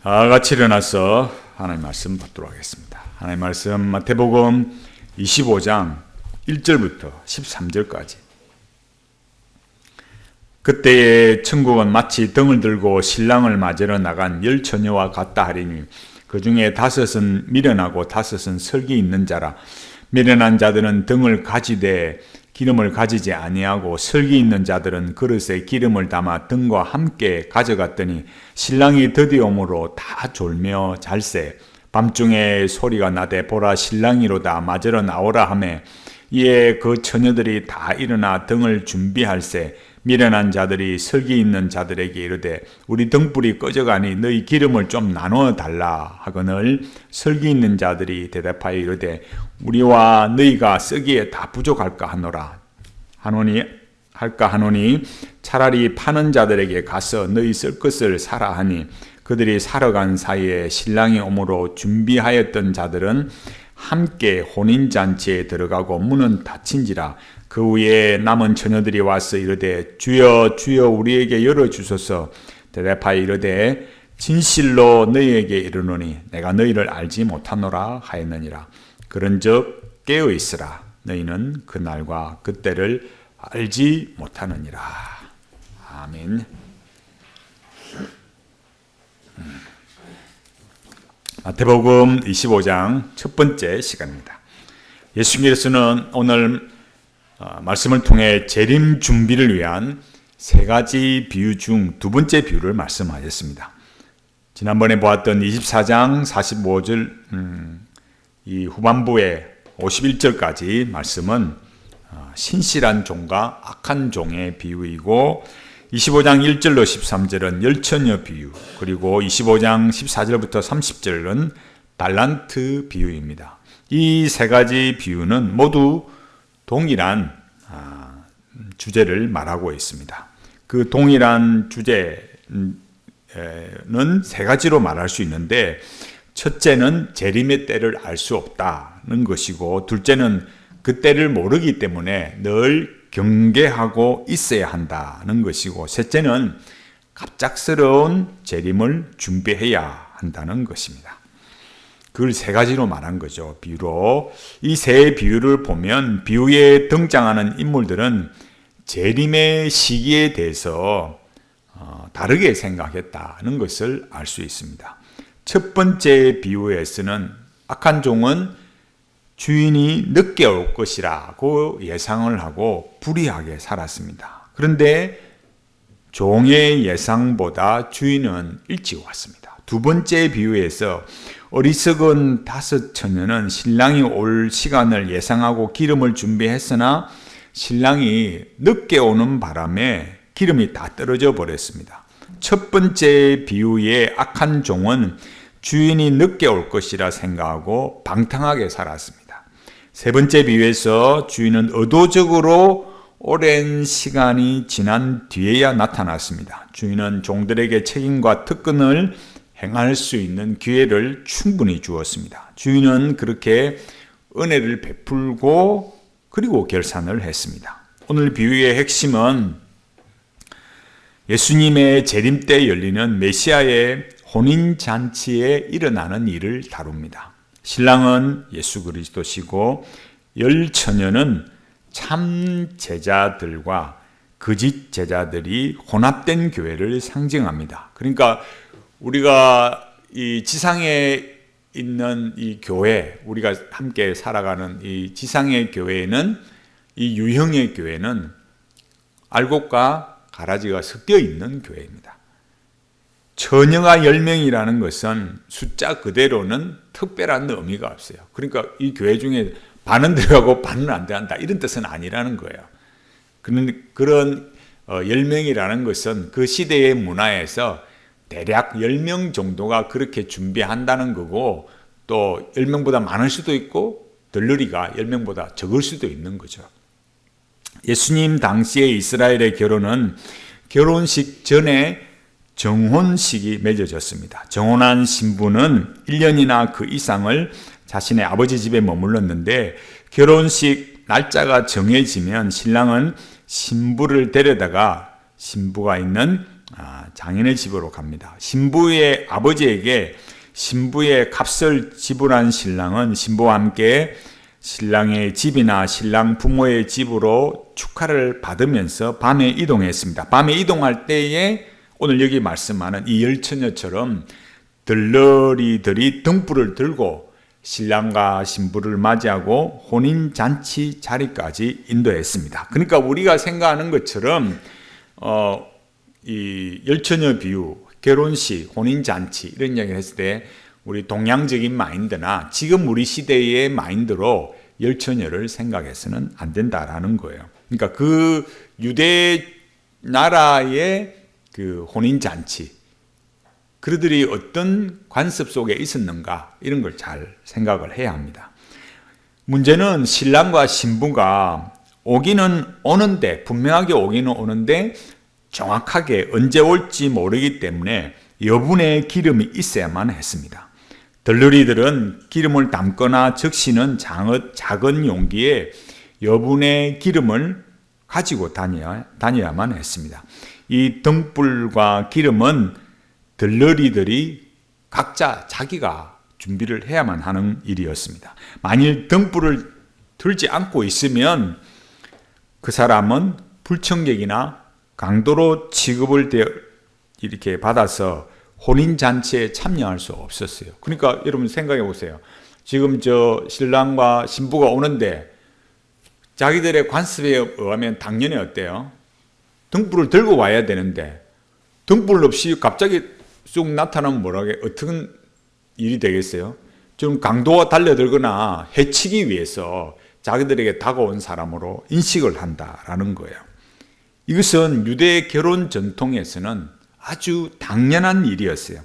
다 같이 일어나서 하나님 말씀 받도록 하겠습니다. 하나님 말씀 마태복음 25장 1절부터 13절까지. 그때의 천국은 마치 등을 들고 신랑을 맞으러 나간 10처녀와 같다 하리니 그 중에 5은 미련하고 5은 설기 있는 자라. 미련한 자들은 등을 가지되 기름을 가지지 아니하고 설기 있는 자들은 그릇에 기름을 담아 등과 함께 가져갔더니 신랑이 드디어 오므로 다 졸며 잘세. 밤중에 소리가 나되 보라 신랑이로다 맞으러 나오라 하매 이에 그 처녀들이 다 일어나 등을 준비할세. 미련한 자들이 설기 있는 자들에게 이르되 우리 등불이 꺼져가니 너희 기름을 좀 나누어 달라 하거늘 설기 있는 자들이 대답하여 이르되 우리와 너희가 쓰기에 다 부족할까 하노니 차라리 파는 자들에게 가서 너희 쓸 것을 사라 하니 그들이 사러 간 사이에 신랑이 오므로 준비하였던 자들은 함께 혼인잔치에 들어가고 문은 닫힌지라. 그 후에 남은 처녀들이 와서 이르되 주여 주여 우리에게 열어주소서. 대답하여 이르되 진실로 너희에게 이르노니 내가 너희를 알지 못하노라 하였느니라. 그런즉 깨어있으라. 너희는 그날과 그때를 알지 못하느니라. 아멘. 마태복음 25장 첫 번째 시간입니다. 예수님께서는 오늘 말씀을 통해 재림 준비를 위한 세 가지 비유 중 두 번째 비유를 말씀하셨습니다. 지난번에 보았던 24장 45절 이 후반부의 51절까지 말씀은 신실한 종과 악한 종의 비유이고 25장 1절로 13절은 열처녀 비유, 그리고 25장 14절부터 30절은 달란트 비유입니다. 이 세 가지 비유는 모두 동일한 주제를 말하고 있습니다. 그 동일한 주제는 세 가지로 말할 수 있는데, 첫째는 재림의 때를 알 수 없다는 것이고, 둘째는 그 때를 모르기 때문에 늘 경계하고 있어야 한다는 것이고, 셋째는 갑작스러운 재림을 준비해야 한다는 것입니다. 그걸 세 가지로 말한 거죠. 비유로. 이 세 비유를 보면 비유에 등장하는 인물들은 재림의 시기에 대해서 다르게 생각했다는 것을 알 수 있습니다. 첫 번째 비유에서는 악한 종은 주인이 늦게 올 것이라고 예상을 하고 불의하게 살았습니다. 그런데 종의 예상보다 주인은 일찍 왔습니다. 두 번째 비유에서 어리석은 5처녀는 신랑이 올 시간을 예상하고 기름을 준비했으나 신랑이 늦게 오는 바람에 기름이 다 떨어져 버렸습니다. 첫 번째 비유의 악한 종은 주인이 늦게 올 것이라 생각하고 방탕하게 살았습니다. 세 번째 비유에서 주인은 의도적으로 오랜 시간이 지난 뒤에야 나타났습니다. 주인은 종들에게 책임과 특권을 행할 수 있는 기회를 충분히 주었습니다. 주인은 그렇게 은혜를 베풀고 그리고 결산을 했습니다. 오늘 비유의 핵심은 예수님의 재림 때 열리는 메시아의 혼인잔치에 일어나는 일을 다룹니다. 신랑은 예수 그리스도시고 열처녀는 참 제자들과 거짓 제자들이 혼합된 교회를 상징합니다. 그러니까 우리가 이 지상에 있는 이 교회, 우리가 함께 살아가는 이 지상의 교회는, 이 유형의 교회는 알곡과 가라지가 섞여 있는 교회입니다. 처녀가 10명이라는 것은 숫자 그대로는 특별한 의미가 없어요. 그러니까 이 교회 중에 반은 들어가고 반은 안 들어간다, 이런 뜻은 아니라는 거예요. 그런 10명이라는 것은 그 시대의 문화에서 대략 10명 정도가 그렇게 준비한다는 거고, 또 10명보다 많을 수도 있고 덜러리가 10명보다 적을 수도 있는 거죠. 예수님 당시의 이스라엘의 결혼은 결혼식 전에 정혼식이 맺어졌습니다. 정혼한 신부는 1년이나 그 이상을 자신의 아버지 집에 머물렀는데, 결혼식 날짜가 정해지면 신랑은 신부를 데려다가 신부가 있는 장인의 집으로 갑니다. 신부의 아버지에게 신부의 값을 지불한 신랑은 신부와 함께 신랑의 집이나 신랑 부모의 집으로 축하를 받으면서 밤에 이동했습니다. 밤에 이동할 때에 오늘 여기 말씀하는 이 열처녀처럼 들러리들이 등불을 들고 신랑과 신부를 맞이하고 혼인잔치 자리까지 인도했습니다. 그러니까 우리가 생각하는 것처럼 이 열처녀 비유, 결혼식, 혼인잔치 이런 이야기를 했을 때 우리 동양적인 마인드나 지금 우리 시대의 마인드로 열처녀를 생각해서는 안 된다라는 거예요. 그러니까 그 유대 나라의 그 혼인잔치, 그들이 어떤 관습 속에 있었는가 이런 걸 잘 생각을 해야 합니다. 문제는 신랑과 신부가 오기는 오는데, 분명하게 오기는 오는데 정확하게 언제 올지 모르기 때문에 여분의 기름이 있어야만 했습니다. 들러리들은 기름을 담거나 적시는 작은 용기에 여분의 기름을 가지고 다녀야만 했습니다. 이 등불과 기름은 들러리들이 각자 자기가 준비를 해야만 하는 일이었습니다. 만일 등불을 들지 않고 있으면 그 사람은 불청객이나 강도로 취급을 이렇게 받아서 혼인잔치에 참여할 수 없었어요. 그러니까 여러분 생각해 보세요. 지금 저 신랑과 신부가 오는데 자기들의 관습에 의하면 당연히 어때요? 등불을 들고 와야 되는데 등불 없이 갑자기 쑥 나타나면 어떤 일이 되겠어요? 좀 강도가 달려들거나 해치기 위해서 자기들에게 다가온 사람으로 인식을 한다라는 거예요. 이것은 유대 결혼 전통에서는 아주 당연한 일이었어요.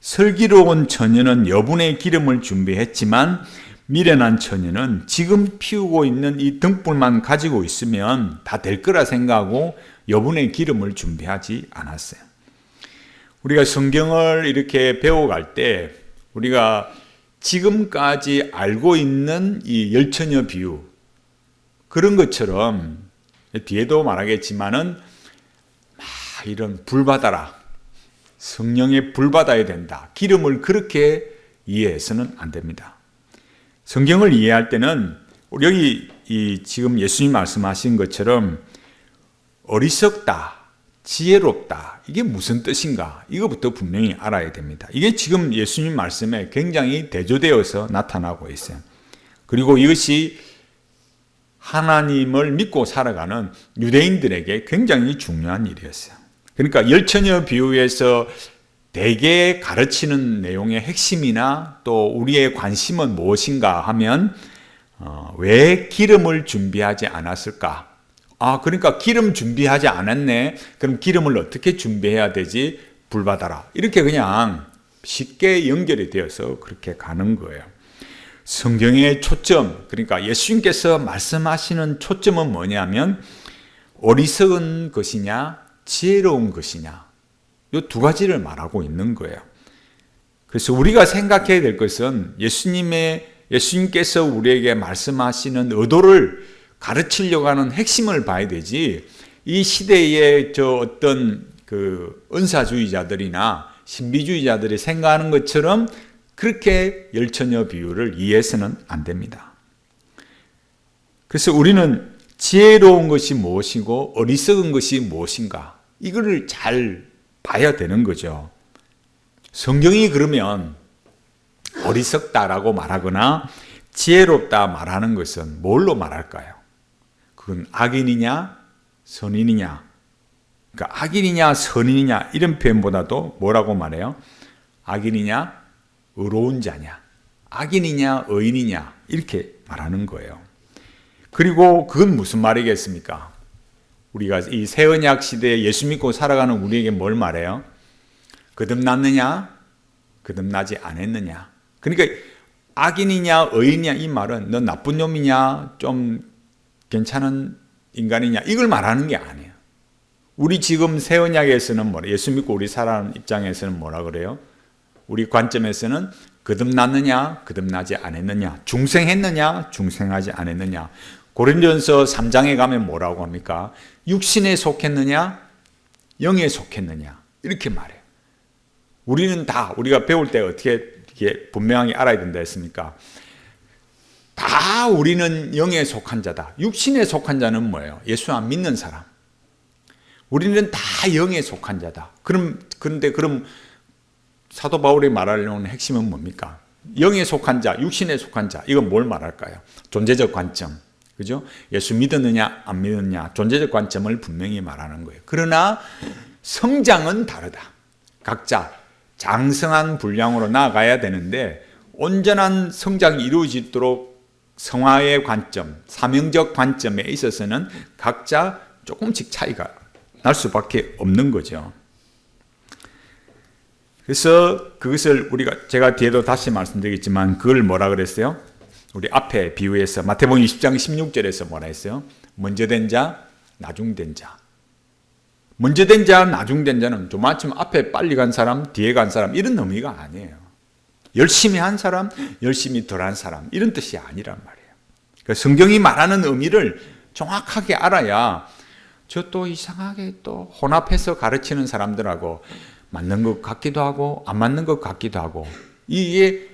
슬기로운 처녀는 여분의 기름을 준비했지만 미련한 처녀는 지금 피우고 있는 이 등불만 가지고 있으면 다 될 거라 생각하고 여분의 기름을 준비하지 않았어요. 우리가 성경을 이렇게 배워갈 때 우리가 지금까지 알고 있는 이 열처녀 비유, 그런 것처럼 뒤에도 말하겠지만은 이런 불 받아라, 성령의 불 받아야 된다, 기름을 그렇게 이해해서는 안 됩니다. 성경을 이해할 때는 여기 지금 예수님 말씀하신 것처럼 어리석다, 지혜롭다, 이게 무슨 뜻인가, 이거부터 분명히 알아야 됩니다. 이게 지금 예수님 말씀에 굉장히 대조되어서 나타나고 있어요. 그리고 이것이 하나님을 믿고 살아가는 유대인들에게 굉장히 중요한 일이었어요. 그러니까 열처녀 비유에서 대개 가르치는 내용의 핵심이나 또 우리의 관심은 무엇인가 하면 왜 기름을 준비하지 않았을까? 그러니까 기름 준비하지 않았네. 그럼 기름을 어떻게 준비해야 되지? 불 받아라. 이렇게 그냥 쉽게 연결이 되어서 그렇게 가는 거예요. 성경의 초점, 그러니까 예수님께서 말씀하시는 초점은 뭐냐면 어리석은 것이냐, 지혜로운 것이냐, 이 두 가지를 말하고 있는 거예요. 그래서 우리가 생각해야 될 것은 예수님께서 우리에게 말씀하시는 의도를 가르치려고 하는 핵심을 봐야 되지, 이 시대의 어떤 그 은사주의자들이나 신비주의자들이 생각하는 것처럼 그렇게 열처녀 비유를 이해해서는 안 됩니다. 그래서 우리는 지혜로운 것이 무엇이고 어리석은 것이 무엇인가, 이거를 잘 봐야 되는 거죠. 성경이 그러면 어리석다라고 말하거나 지혜롭다 말하는 것은 뭘로 말할까요? 그건 악인이냐 선인이냐, 그러니까 악인이냐 선인이냐 이런 표현보다도 뭐라고 말해요? 악인이냐 의로운 자냐, 악인이냐 의인이냐, 이렇게 말하는 거예요. 그리고 그건 무슨 말이겠습니까? 우리가 이 새언약 시대에 예수 믿고 살아가는 우리에게 뭘 말해요? 거듭났느냐 거듭나지 않았느냐. 그러니까 악인이냐 의인이냐 이 말은 너 나쁜 놈이냐 좀 괜찮은 인간이냐 이걸 말하는 게 아니에요. 우리 지금 새언약에서는 예수 믿고 우리 살아가는 입장에서는 뭐라 그래요? 우리 관점에서는 거듭났느냐 거듭나지 않았느냐, 중생했느냐 중생하지 않았느냐. 고린도전서 3장에 가면 뭐라고 합니까? 육신에 속했느냐 영에 속했느냐 이렇게 말해요. 우리는 다 우리가 배울 때 어떻게 이게 분명하게 알아야 된다 했습니까? 다 우리는 영에 속한 자다. 육신에 속한 자는 뭐예요? 예수 안 믿는 사람. 우리는 다 영에 속한 자다. 그런데 사도 바울이 말하려는 핵심은 뭡니까? 영에 속한 자, 육신에 속한 자, 이건 뭘 말할까요? 존재적 관점. 그죠? 예수 믿었느냐, 안 믿었느냐, 존재적 관점을 분명히 말하는 거예요. 그러나 성장은 다르다. 각자 장성한 분량으로 나아가야 되는데 온전한 성장이 이루어지도록 성화의 관점, 사명적 관점에 있어서는 각자 조금씩 차이가 날 수밖에 없는 거죠. 그래서 그것을 제가 뒤에도 다시 말씀드리겠지만 그걸 뭐라 그랬어요? 우리 앞에 비유해서 마태복음 20장 16절에서 뭐라 했어요? 먼저 된 자, 나중 된 자. 먼저 된 자, 나중 된 자는 조마침 앞에 빨리 간 사람, 뒤에 간 사람 이런 의미가 아니에요. 열심히 한 사람, 열심히 덜한 사람 이런 뜻이 아니란 말이에요. 그러니까 성경이 말하는 의미를 정확하게 알아야 저 또 이상하게 또 혼합해서 가르치는 사람들하고 맞는 것 같기도 하고 안 맞는 것 같기도 하고 이게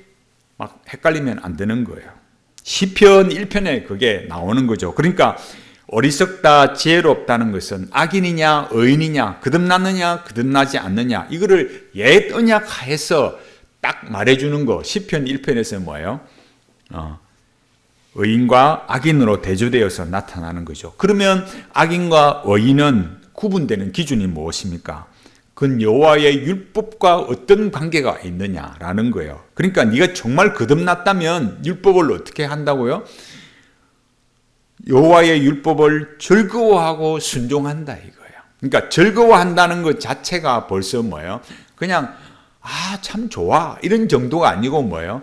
막 헷갈리면 안 되는 거예요. 시편 1편에 그게 나오는 거죠. 그러니까 어리석다, 지혜롭다는 것은 악인이냐, 의인이냐, 거듭났느냐, 거듭나지 않느냐 이거를 옛 언약하에서 딱 말해주는 거. 시편 1편에서 뭐예요? 의인과 악인으로 대조되어서 나타나는 거죠. 그러면 악인과 의인은 구분되는 기준이 무엇입니까? 그건 여호와의 율법과 어떤 관계가 있느냐라는 거예요. 그러니까 네가 정말 거듭났다면 율법을 어떻게 한다고요? 여호와의 율법을 즐거워하고 순종한다 이거예요. 그러니까 즐거워한다는 것 자체가 벌써 뭐예요? 그냥 참 좋아 이런 정도가 아니고 뭐예요?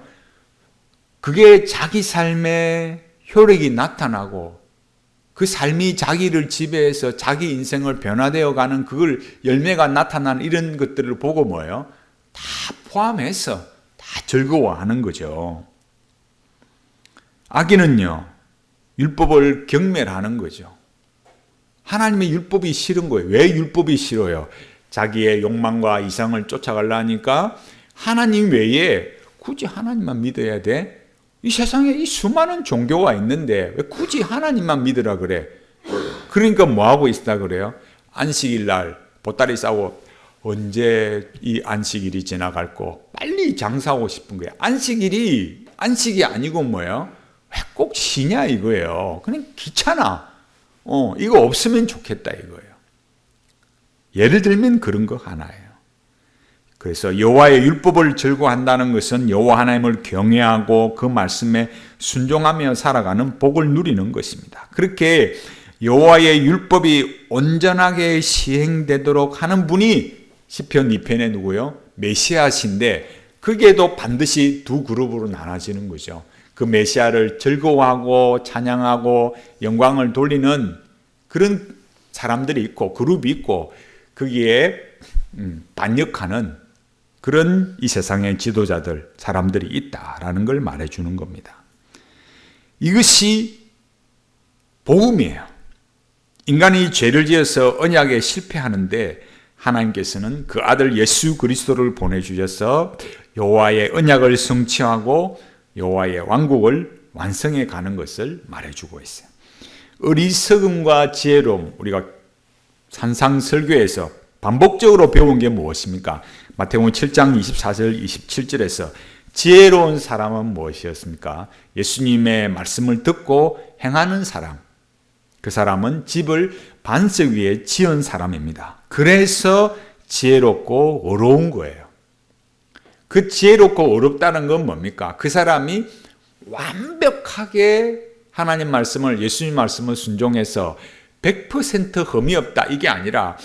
그게 자기 삶의 효력이 나타나고 그 삶이 자기를 지배해서 자기 인생을 변화되어 가는 그걸 열매가 나타나는 이런 것들을 보고 뭐예요? 다 포함해서 다 즐거워하는 거죠. 악인은요, 율법을 경멸하는 거죠. 하나님의 율법이 싫은 거예요. 왜 율법이 싫어요? 자기의 욕망과 이상을 쫓아가려니까 하나님 외에 굳이 하나님만 믿어야 돼? 이 세상에 이 수많은 종교가 있는데 왜 굳이 하나님만 믿으라 그래? 그러니까 뭐하고 있다 그래요? 안식일 날 보따리 싸고 언제 이 안식일이 지나갈고 빨리 장사하고 싶은 거예요. 안식이 아니고 뭐예요? 왜 꼭 쉬냐 이거예요. 그냥 귀찮아. 이거 없으면 좋겠다 이거예요. 예를 들면 그런 거 하나예요. 그래서 여호와의 율법을 즐거워한다는 것은 여호와 하나님을 경외하고 그 말씀에 순종하며 살아가는 복을 누리는 것입니다. 그렇게 여호와의 율법이 온전하게 시행되도록 하는 분이 시편 2편에 누구요? 메시아신데 그게도 반드시 두 그룹으로 나눠지는 거죠. 그 메시아를 즐거워하고 찬양하고 영광을 돌리는 그런 사람들이 있고 그룹이 있고 거기에 반역하는 그런 이 세상의 지도자들, 사람들이 있다라는 걸 말해주는 겁니다. 이것이 복음이에요. 인간이 죄를 지어서 언약에 실패하는데 하나님께서는 그 아들 예수 그리스도를 보내주셔서 여호와의 언약을 성취하고 여호와의 왕국을 완성해 가는 것을 말해주고 있어요. 어리석음과 지혜로움, 우리가 산상설교에서 반복적으로 배운 게 무엇입니까? 마태복음 7장 24절 27절에서 지혜로운 사람은 무엇이었습니까? 예수님의 말씀을 듣고 행하는 사람. 그 사람은 집을 반석 위에 지은 사람입니다. 그래서 지혜롭고 어려운 거예요. 그 지혜롭고 어렵다는 건 뭡니까? 그 사람이 완벽하게 하나님 말씀을, 예수님 말씀을 순종해서 100% 흠이 없다 이게 아니라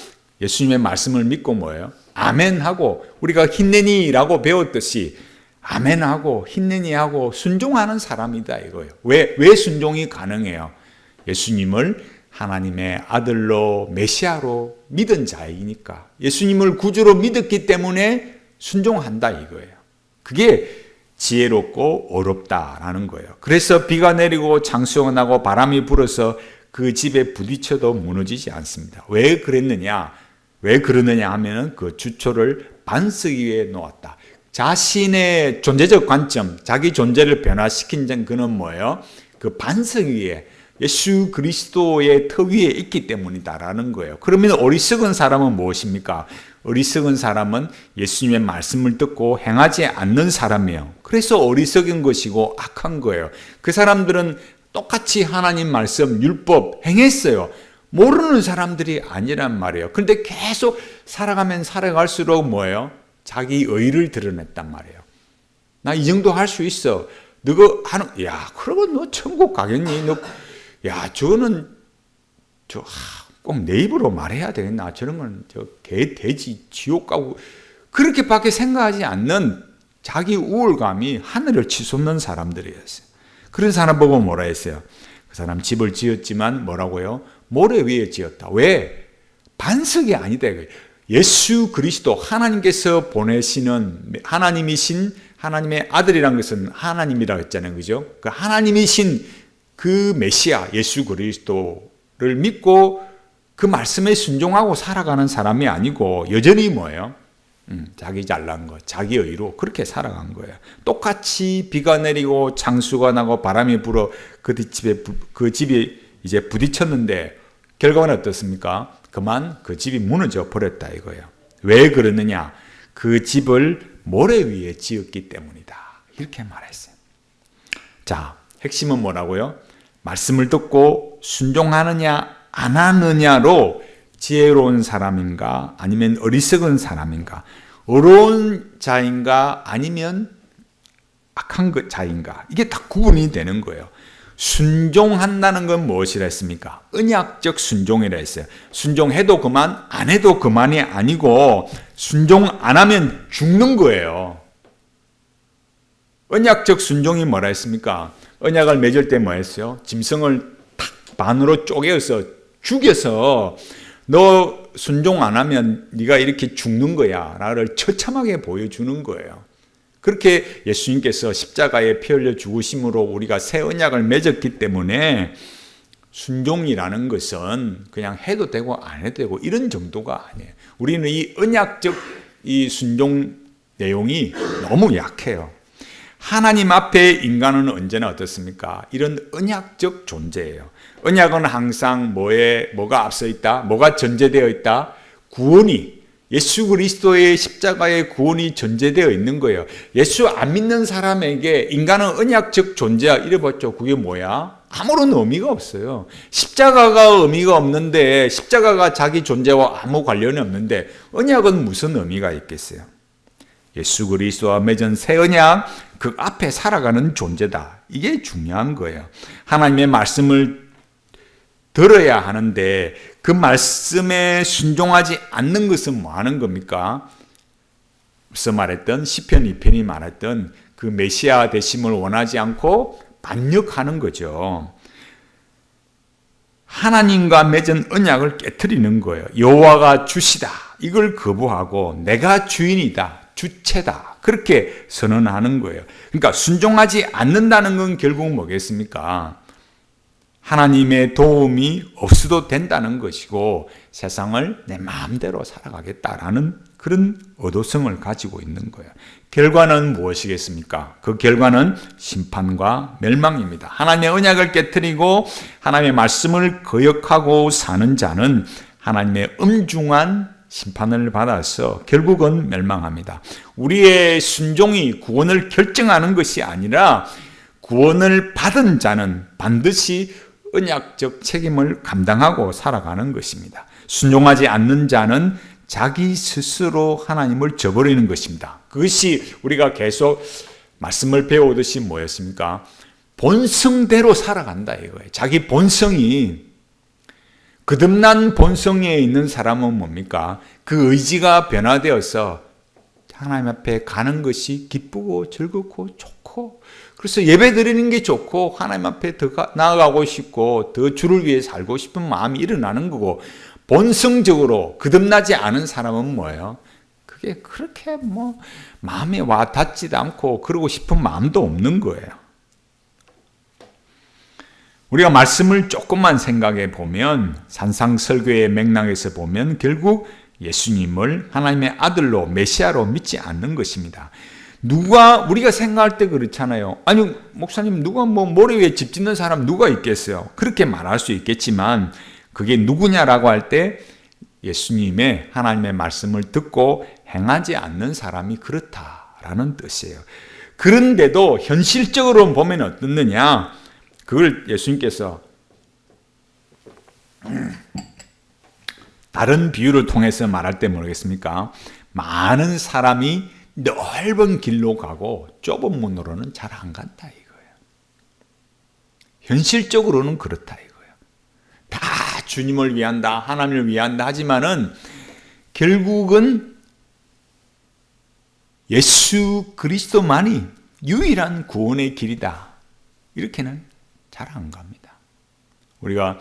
예수님의 말씀을 믿고 뭐예요? 아멘하고 우리가 힘내니라고 배웠듯이 아멘하고 힘내니하고 순종하는 사람이다 이거예요. 왜 순종이 가능해요? 예수님을 하나님의 아들로 메시아로 믿은 자이니까 예수님을 구주로 믿었기 때문에 순종한다 이거예요. 그게 지혜롭고 어렵다라는 거예요. 그래서 비가 내리고 창수가 나고 바람이 불어서 그 집에 부딪혀도 무너지지 않습니다. 왜 그랬느냐? 왜 그러느냐 하면은 그 주초를 반석 위에 놓았다. 자신의 존재적 관점, 자기 존재를 변화시킨 그는 뭐예요? 그 반석 위에 예수 그리스도의 터 위에 있기 때문이다라는 거예요. 그러면 어리석은 사람은 무엇입니까? 어리석은 사람은 예수님의 말씀을 듣고 행하지 않는 사람이에요. 그래서 어리석은 것이고 악한 거예요. 그 사람들은 똑같이 하나님 말씀, 율법 행했어요. 모르는 사람들이 아니란 말이에요. 그런데 계속 살아가면 살아갈수록 뭐예요? 자기 의를 드러냈단 말이에요. 나 이 정도 할 수 있어. 너가 하는, 야, 그러면 너 천국 가겠니? 야, 저는 꼭 내 입으로 말해야 되겠나? 저런 건 개, 돼지, 지옥 가고 그렇게밖에 생각하지 않는 자기 우월감이 하늘을 치솟는 사람들이었어요. 그런 사람 보고 뭐라 했어요? 그 사람 집을 지었지만 뭐라고요? 모래 위에 지었다. 왜? 반석이 아니다. 예수 그리스도 하나님께서 보내시는 하나님이신 하나님의 아들이란 것은 하나님이라고 했잖아요. 그죠? 그 하나님이신 그 메시아 예수 그리스도를 믿고 그 말씀에 순종하고 살아가는 사람이 아니고 여전히 뭐예요? 자기 잘난 거, 자기 의로 그렇게 살아간 거예요. 똑같이 비가 내리고 창수가 나고 바람이 불어 그 집이 이제 부딪혔는데 결과는 어떻습니까? 그만 그 집이 무너져 버렸다 이거예요. 왜 그러느냐? 그 집을 모래 위에 지었기 때문이다. 이렇게 말했어요. 자, 핵심은 뭐라고요? 말씀을 듣고 순종하느냐 안 하느냐로 지혜로운 사람인가 아니면 어리석은 사람인가, 어려운 자인가 아니면 악한 자인가, 이게 다 구분이 되는 거예요. 순종한다는 건 무엇이라 했습니까? 언약적 순종이라 했어요. 순종해도 그만, 안 해도 그만이 아니고 순종 안 하면 죽는 거예요. 언약적 순종이 뭐라 했습니까? 언약을 맺을 때 뭐 했어요? 짐승을 탁 반으로 쪼개서 죽여서 너 순종 안 하면 네가 이렇게 죽는 거야 나를 처참하게 보여주는 거예요. 그렇게 예수님께서 십자가에 피 흘려 죽으심으로 우리가 새 언약을 맺었기 때문에 순종이라는 것은 그냥 해도 되고 안 해도 되고 이런 정도가 아니에요. 우리는 이 언약적 이 순종 내용이 너무 약해요. 하나님 앞에 인간은 언제나 어떻습니까? 이런 언약적 존재예요. 언약은 항상 뭐가 앞서 있다? 뭐가 전제되어 있다? 구원이, 예수 그리스도의 십자가의 구원이 전제되어 있는 거예요. 예수 안 믿는 사람에게 인간은 언약적 존재야 이래봤죠. 그게 뭐야? 아무런 의미가 없어요. 십자가가 의미가 없는데, 십자가가 자기 존재와 아무 관련이 없는데 언약은 무슨 의미가 있겠어요? 예수 그리스도와 맺은 새 언약, 그 앞에 살아가는 존재다. 이게 중요한 거예요. 하나님의 말씀을 들어야 하는데 그 말씀에 순종하지 않는 것은 뭐 하는 겁니까? 앞서 말했던 시편 2편이 말했던 그 메시아 되심을 원하지 않고 반역하는 거죠. 하나님과 맺은 언약을 깨트리는 거예요. 여호와가 주시다. 이걸 거부하고 내가 주인이다. 주체다. 그렇게 선언하는 거예요. 그러니까 순종하지 않는다는 건 결국 뭐겠습니까? 하나님의 도움이 없어도 된다는 것이고 세상을 내 마음대로 살아가겠다라는 그런 의도성을 가지고 있는 거예요. 결과는 무엇이겠습니까? 그 결과는 심판과 멸망입니다. 하나님의 언약을 깨트리고 하나님의 말씀을 거역하고 사는 자는 하나님의 엄중한 심판을 받아서 결국은 멸망합니다. 우리의 순종이 구원을 결정하는 것이 아니라 구원을 받은 자는 반드시 언약적 책임을 감당하고 살아가는 것입니다. 순종하지 않는 자는 자기 스스로 하나님을 저버리는 것입니다. 그것이 우리가 계속 말씀을 배우듯이 뭐였습니까? 본성대로 살아간다 이거예요. 자기 본성이, 거듭난 본성에 있는 사람은 뭡니까? 그 의지가 변화되어서 하나님 앞에 가는 것이 기쁘고 즐겁고 좋고, 그래서 예배 드리는 게 좋고 하나님 앞에 더 나아가고 싶고 더 주를 위해 살고 싶은 마음이 일어나는 거고, 본성적으로 거듭나지 않은 사람은 뭐예요? 그게 그렇게 마음에 와 닿지도 않고 그러고 싶은 마음도 없는 거예요. 우리가 말씀을 조금만 생각해 보면, 산상설교의 맥락에서 보면 결국 예수님을 하나님의 아들로 메시아로 믿지 않는 것입니다. 우리가 생각할 때 그렇잖아요. 아니 목사님, 누가 모래 위에 집 짓는 사람 누가 있겠어요? 그렇게 말할 수 있겠지만 그게 누구냐라고 할 때 예수님의 하나님의 말씀을 듣고 행하지 않는 사람이 그렇다라는 뜻이에요. 그런데도 현실적으로 보면 어떻느냐, 그걸 예수님께서 다른 비유를 통해서 말할 때 모르겠습니까? 많은 사람이 넓은 길로 가고 좁은 문으로는 잘 안 간다 이거예요. 현실적으로는 그렇다 이거예요. 다 주님을 위한다, 하나님을 위한다 하지만은 결국은 예수 그리스도만이 유일한 구원의 길이다, 이렇게는 잘 안 갑니다. 우리가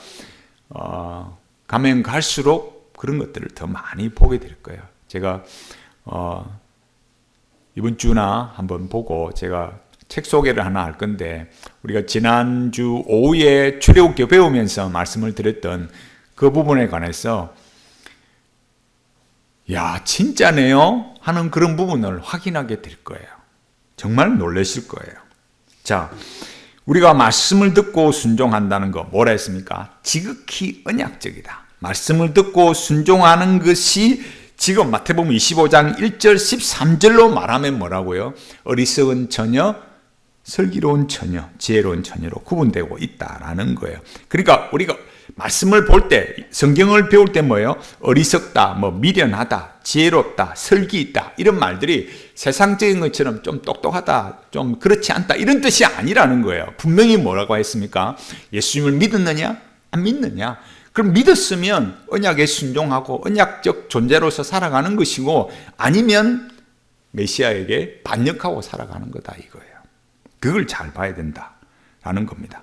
가면 갈수록 그런 것들을 더 많이 보게 될 거예요. 제가 이번 주나 한번 보고 제가 책 소개를 하나 할 건데, 우리가 지난주 오후에 출애굽기 배우면서 말씀을 드렸던 그 부분에 관해서 야 진짜네요 하는 그런 부분을 확인하게 될 거예요. 정말 놀라실 거예요. 자, 우리가 말씀을 듣고 순종한다는 거 뭐라 했습니까? 지극히 언약적이다. 말씀을 듣고 순종하는 것이 지금 마태복음 25장 1절 13절로 말하면 뭐라고요? 어리석은 처녀, 슬기로운 처녀, 지혜로운 처녀로 구분되고 있다라는 거예요. 그러니까 우리가 말씀을 볼 때, 성경을 배울 때 뭐예요? 어리석다, 미련하다, 지혜롭다, 설기 있다, 이런 말들이 세상적인 것처럼 좀 똑똑하다, 좀 그렇지 않다, 이런 뜻이 아니라는 거예요. 분명히 뭐라고 했습니까? 예수님을 믿었느냐? 안 믿느냐? 그럼 믿었으면 언약에 순종하고 언약적 존재로서 살아가는 것이고, 아니면 메시아에게 반역하고 살아가는 거다 이거예요. 그걸 잘 봐야 된다라는 겁니다.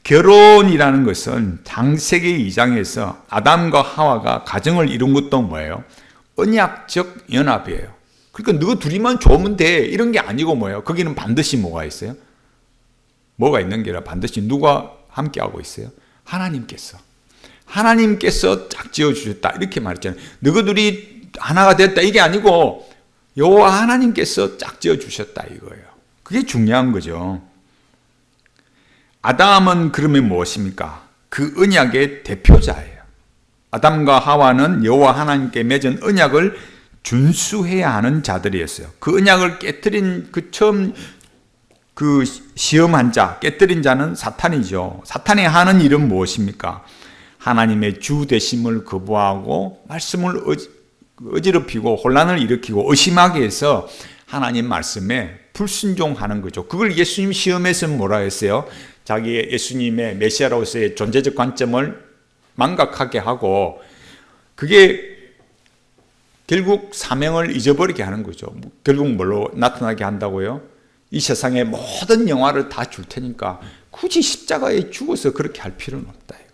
결혼이라는 것은 창세기 2장에서 아담과 하와가 가정을 이룬 것도 뭐예요? 언약적 연합이에요. 그러니까 너희 둘이만 좋으면 돼, 이런 게 아니고 뭐예요? 거기는 반드시 뭐가 있어요? 뭐가 있는 게 아니라 반드시 누가 함께하고 있어요? 하나님께서 짝 지어주셨다 이렇게 말했잖아요. 너희들이 하나가 됐다 이게 아니고 여호와 하나님께서 짝 지어주셨다 이거예요. 그게 중요한 거죠. 아담은 그러면 무엇입니까? 그 언약의 대표자예요. 아담과 하와는 여호와 하나님께 맺은 언약을 준수해야 하는 자들이었어요. 그 언약을 깨뜨린 처음 시험한 자, 깨뜨린 자는 사탄이죠. 사탄이 하는 일은 무엇입니까? 하나님의 주 되심을 거부하고 말씀을 어지럽히고 혼란을 일으키고 의심하게 해서 하나님 말씀에 불순종하는 거죠. 그걸 예수님 시험에서 뭐라 했어요? 자기의 예수님의 메시아로서의 존재적 관점을 망각하게 하고, 그게 결국 사명을 잊어버리게 하는 거죠. 결국 뭘로 나타나게 한다고요? 이 세상의 모든 영화를 다 줄 테니까 굳이 십자가에 죽어서 그렇게 할 필요는 없다 이거예요.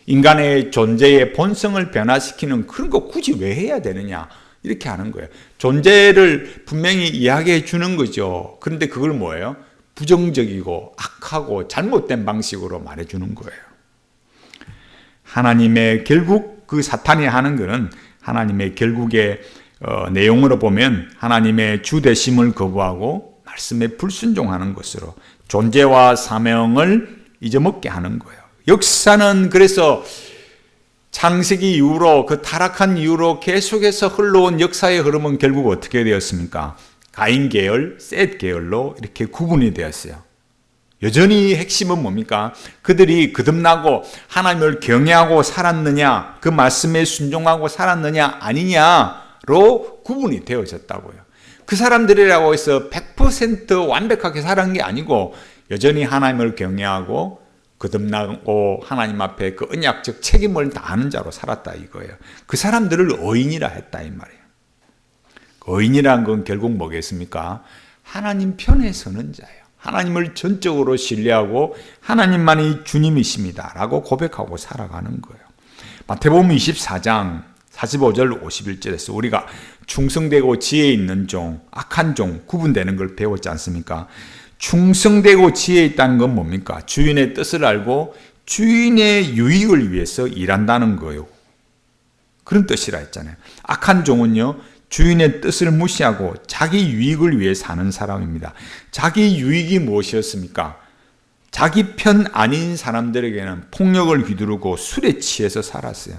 인간의 존재의 본성을 변화시키는 그런 거 굳이 왜 해야 되느냐, 이렇게 하는 거예요. 존재를 분명히 이야기해 주는 거죠. 그런데 그걸 뭐예요? 부정적이고 악하고 잘못된 방식으로 말해주는 거예요. 하나님의 결국 그 사탄이 하는 것은 하나님의 결국의 내용으로 보면 하나님의 주 되심을 거부하고 말씀에 불순종하는 것으로 존재와 사명을 잊어먹게 하는 거예요. 역사는 그래서 창세기 이후로, 그 타락한 이후로 계속해서 흘러온 역사의 흐름은 결국 어떻게 되었습니까? 가인 계열, 셋 계열로 이렇게 구분이 되었어요. 여전히 핵심은 뭡니까? 그들이 거듭나고 하나님을 경외하고 살았느냐, 그 말씀에 순종하고 살았느냐 아니냐로 구분이 되어졌다고요. 그 사람들이라고 해서 100% 완벽하게 살은 게 아니고 여전히 하나님을 경외하고 거듭나고 하나님 앞에 그 언약적 책임을 다하는 자로 살았다 이거예요. 그 사람들을 의인이라 했다 이 말이에요. 의인이란 건 결국 뭐겠습니까? 하나님 편에 서는 자예요. 하나님을 전적으로 신뢰하고 하나님만이 주님이십니다 라고 고백하고 살아가는 거예요. 마태복음 24장 45절 51절에서 우리가 충성되고 지혜 있는 종, 악한 종 구분되는 걸 배웠지 않습니까? 충성되고 지혜 있다는 건 뭡니까? 주인의 뜻을 알고 주인의 유익을 위해서 일한다는 거예요. 그런 뜻이라 했잖아요. 악한 종은요, 주인의 뜻을 무시하고 자기 유익을 위해 사는 사람입니다. 자기 유익이 무엇이었습니까? 자기 편 아닌 사람들에게는 폭력을 휘두르고 술에 취해서 살았어요.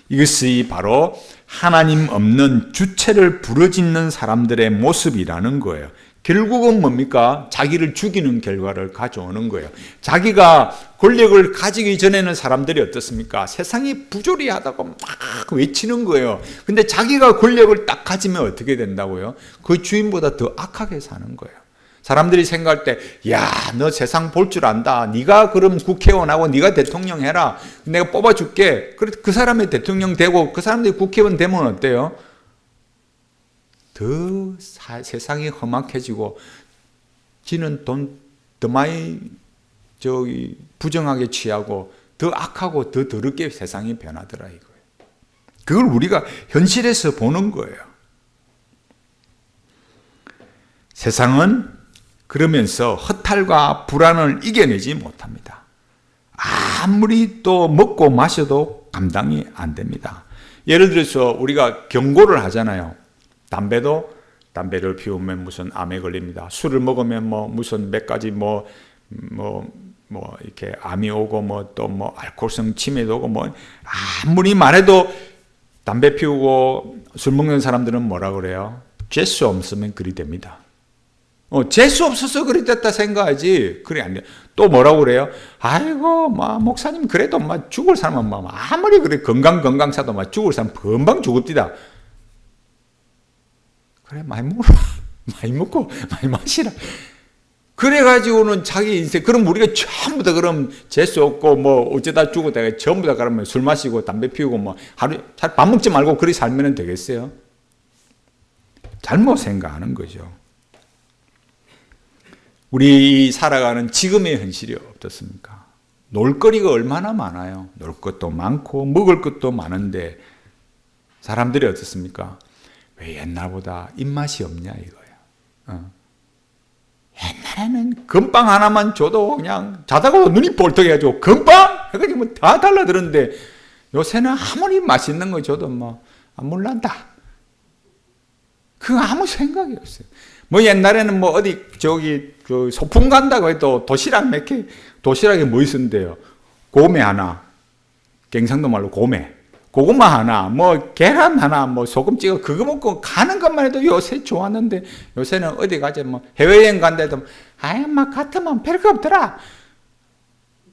이것이 바로 하나님 없는 주체를 부르짖는 사람들의 모습이라는 거예요. 결국은 뭡니까? 자기를 죽이는 결과를 가져오는 거예요. 자기가 권력을 가지기 전에는 사람들이 어떻습니까? 세상이 부조리하다고 막 외치는 거예요. 근데 자기가 권력을 딱 가지면 어떻게 된다고요? 그 주인보다 더 악하게 사는 거예요. 사람들이 생각할 때, 야, 너 세상 볼 줄 안다. 네가 그럼 국회의원하고 네가 대통령 해라. 내가 뽑아줄게. 그 사람이 대통령 되고 그 사람들이 국회의원 되면 어때요? 더 세상이 험악해지고 지는 돈 더 많이 부정하게 취하고 더 악하고 더 더럽게 세상이 변하더라 이거예요. 그걸 우리가 현실에서 보는 거예요. 세상은 그러면서 허탈과 불안을 이겨내지 못합니다. 아무리 또 먹고 마셔도 감당이 안 됩니다. 예를 들어서 우리가 경고를 하잖아요. 담배를 피우면 무슨 암에 걸립니다. 술을 먹으면 무슨 몇 가지 이렇게 암이 오고 또 알코올성 치매도 오고 아무리 말해도 담배 피우고 술 먹는 사람들은 뭐라 그래요? 재수 없으면 그리 됩니다. 재수 없어서 그리 됐다 생각하지. 그래 안 돼. 또 뭐라고 그래요? 아이고, 목사님 그래도 죽을 사람은 아무리 그래 건강사도 죽을 사람 금방 죽읍디다. 그래, 많이 먹고 많이 마시라. 그래가지고는 자기 인생, 그럼 우리가 전부 다 그럼 재수 없고 어쩌다 죽었다가 전부 다 그러면 술 마시고 담배 피우고 하루 잘 밥 먹지 말고 그리 살면 되겠어요? 잘못 생각하는 거죠. 우리 살아가는 지금의 현실이 어떻습니까? 놀거리가 얼마나 많아요. 놀 것도 많고 먹을 것도 많은데 사람들이 어떻습니까? 왜 옛날보다 입맛이 없냐 이거예요. 옛날에는 건빵 하나만 줘도 그냥 자다가 눈이 벌떡해가지고 건빵? 해가지고 다 달라들었는데 요새는 아무리 맛있는 거 줘도 안 몰란다. 그거 아무 생각이 없어요. 옛날에는 어디 소풍 간다고 해도 도시락에 뭐 있었는데요? 고메 하나, 경상도 말로 고메, 고구마 하나, 계란 하나, 소금 찍어 그거 먹고 가는 것만 해도 요새 좋았는데 요새는 어디 가자 해외여행 간데도 같으면 별거 없더라.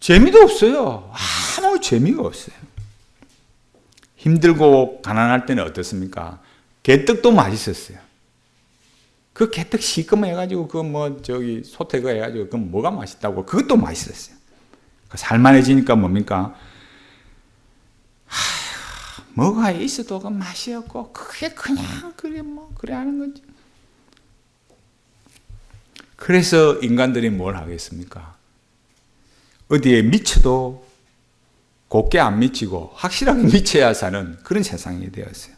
재미도 없어요. 아무 재미가 없어요. 힘들고 가난할 때는 어떻습니까? 개떡도 맛있었어요. 그 개떡 시꺼먼 해가지고 소태거 해가지고 그 뭐가 맛있다고 그것도 맛있었어요. 살만해지니까 뭡니까? 뭐가 있어도 그 맛이 없고 그게 그냥 그래 하는 거지. 그래서 인간들이 뭘 하겠습니까? 어디에 미쳐도 곱게 안 미치고 확실하게 미쳐야 사는 그런 세상이 되었어요.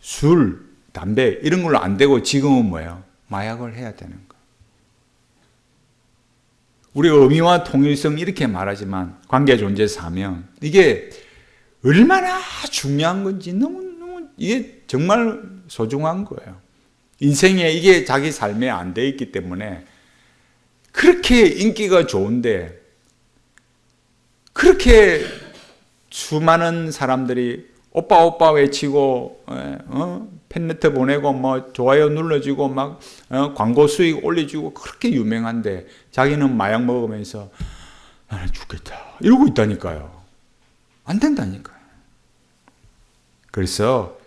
술, 담배 이런 걸로 안 되고 지금은 뭐예요? 마약을 해야 되는 거. 우리가 의미와 통일성 이렇게 말하지만 관계 존재 사명 이게 얼마나 중요한 건지 너무 이게 정말 소중한 거예요. 인생에 이게 자기 삶에 안 돼 있기 때문에 그렇게 인기가 좋은데 그렇게 수많은 사람들이 오빠 외치고 팬레터 보내고 좋아요 눌러주고 광고 수익 올려주고 그렇게 유명한데 자기는 마약 먹으면서 나는 죽겠다 이러고 있다니까요. 안 된다니까요. 그래서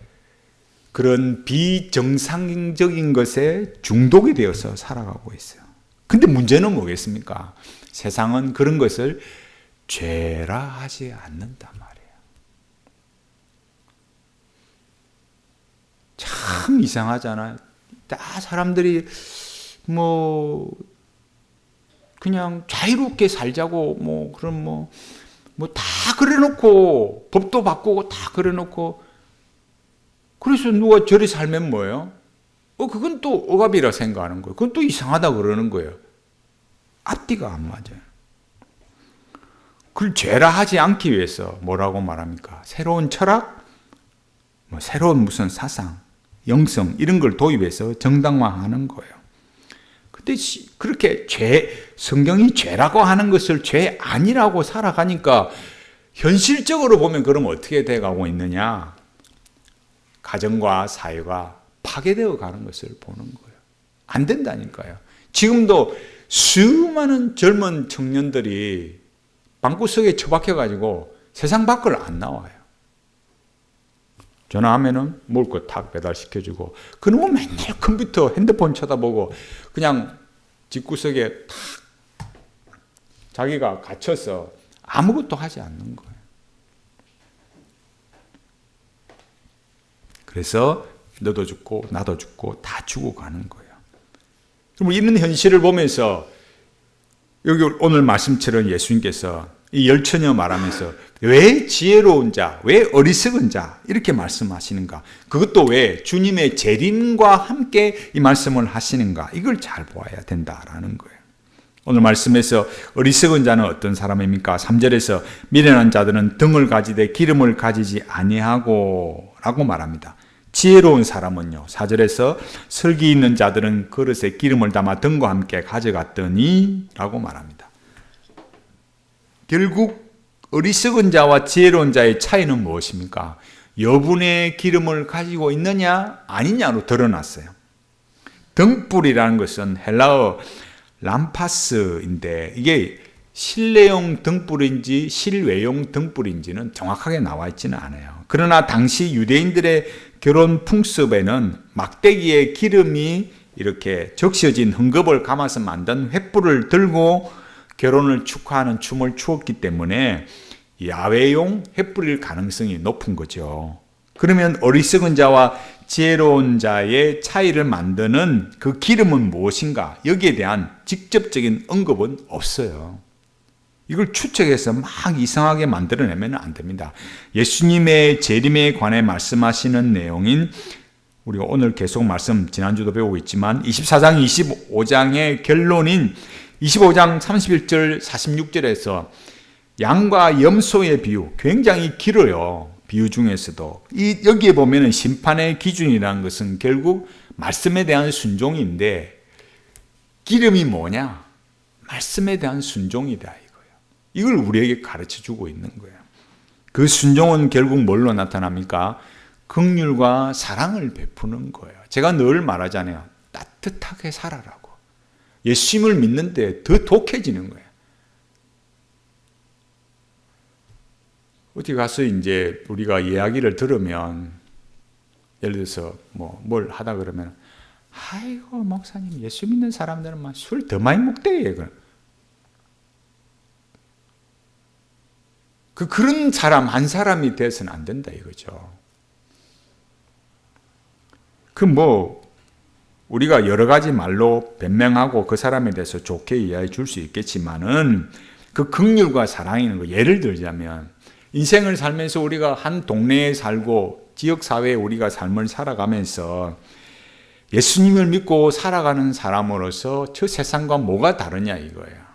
그런 비정상적인 것에 중독이 되어서 살아가고 있어요. 근데 문제는 뭐겠습니까? 세상은 그런 것을 죄라 하지 않는단 말이에요. 참 이상하잖아요. 다 사람들이 그냥 자유롭게 살자고 그런 다 그래놓고 법도 바꾸고 다 그래놓고 그래서 누가 저리 살면 뭐예요? 그건 또 억압이라 생각하는 거예요. 그건 또 이상하다 그러는 거예요. 앞뒤가 안 맞아요. 그걸 죄라 하지 않기 위해서 뭐라고 말합니까? 새로운 철학? 뭐 새로운 무슨 사상, 영성 이런 걸 도입해서 정당화하는 거예요. 근데 그렇게 성경이 죄라고 하는 것을 죄 아니라고 살아가니까 현실적으로 보면 그럼 어떻게 돼가고 있느냐? 가정과 사회가 파괴되어 가는 것을 보는 거예요. 안 된다니까요. 지금도 수많은 젊은 청년들이 방구석에 처박혀가지고 세상 밖을 안 나와요. 전화하면은 먹을 거 탁 배달시켜주고, 그놈은 맨날 컴퓨터, 핸드폰 쳐다보고, 그냥 집구석에 탁 자기가 갇혀서 아무것도 하지 않는 거예요. 그래서 너도 죽고 나도 죽고 다 죽어가는 거예요. 그럼 이런 현실을 보면서 여기 오늘 말씀처럼 예수님께서 이 열처녀 말하면서 왜 지혜로운 자, 왜 어리석은 자 이렇게 말씀하시는가? 그것도 왜 주님의 재림과 함께 이 말씀을 하시는가? 이걸 잘 보아야 된다라는 거예요. 오늘 말씀에서 어리석은 자는 어떤 사람입니까? 3절에서 미련한 자들은 등을 가지되 기름을 가지지 아니하고 라고 말합니다. 지혜로운 사람은요, 4절에서 설기 있는 자들은 그릇에 기름을 담아 등과 함께 가져갔더니 라고 말합니다. 결국 어리석은 자와 지혜로운 자의 차이는 무엇입니까? 여분의 기름을 가지고 있느냐 아니냐로 드러났어요. 등불이라는 것은 헬라어 람파스인데 이게 실내용 등불인지 실외용 등불인지는 정확하게 나와 있지는 않아요. 그러나 당시 유대인들의 결혼 풍습에는 막대기에 기름이 이렇게 적셔진 헝겊을 감아서 만든 횃불을 들고 결혼을 축하하는 춤을 추었기 때문에 야외용 횃불일 가능성이 높은 거죠. 그러면 어리석은 자와 지혜로운 자의 차이를 만드는 그 기름은 무엇인가? 여기에 대한 직접적인 언급은 없어요. 이걸 추측해서 막 이상하게 만들어내면 안 됩니다. 예수님의 재림에 관해 말씀하시는 내용인 우리가 오늘 계속 말씀 지난주도 배우고 있지만 24장 25장의 결론인 25장 31절 46절에서 양과 염소의 비유 굉장히 길어요. 비유 중에서도 여기에 보면 심판의 기준이라는 것은 결국 말씀에 대한 순종인데 기름이 뭐냐? 말씀에 대한 순종이다 이거예요. 이걸 우리에게 가르쳐주고 있는 거예요. 그 순종은 결국 뭘로 나타납니까? 긍휼과 사랑을 베푸는 거예요. 제가 늘 말하잖아요. 따뜻하게 살아라고. 예수님을 믿는데 더 독해지는 거예요. 어디 가서 이제 우리가 이야기를 들으면 예를 들어서 뭘 하다 그러면 아이고 목사님 예수 믿는 사람들은 막 술 더 많이 먹대요. 그런 사람 한 사람이 돼서는 안 된다 이거죠. 우리가 여러 가지 말로 변명하고 그 사람에 대해서 좋게 이야기해 줄 수 있겠지만은 그 긍휼과 사랑이는 거 예를 들자면 인생을 살면서 우리가 한 동네에 살고 지역사회에 우리가 삶을 살아가면서 예수님을 믿고 살아가는 사람으로서 저 세상과 뭐가 다르냐 이거예요.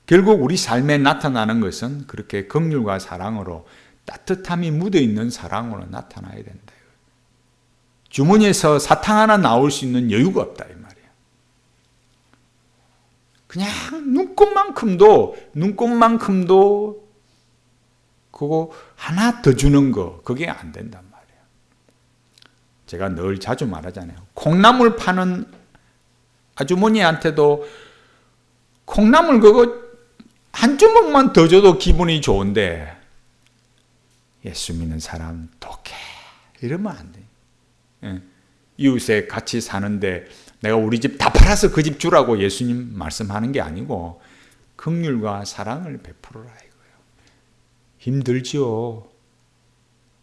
결국 우리 삶에 나타나는 것은 그렇게 긍휼과 사랑으로 따뜻함이 묻어있는 사랑으로 나타나야 된다. 주머니에서 사탕 하나 나올 수 있는 여유가 없다 이 말이에요. 그냥 눈곱만큼도 그거 하나 더 주는 거 그게 안 된단 말이에요. 제가 늘 자주 말하잖아요. 콩나물 파는 아주머니한테도 콩나물 그거 한 주먹만 더 줘도 기분이 좋은데 예수 믿는 사람 독해 이러면 안 돼. 이웃에 같이 사는데 내가 우리 집 다 팔아서 그 집 주라고 예수님 말씀하는 게 아니고 긍휼과 사랑을 베풀어라 이거예요. 힘들지요.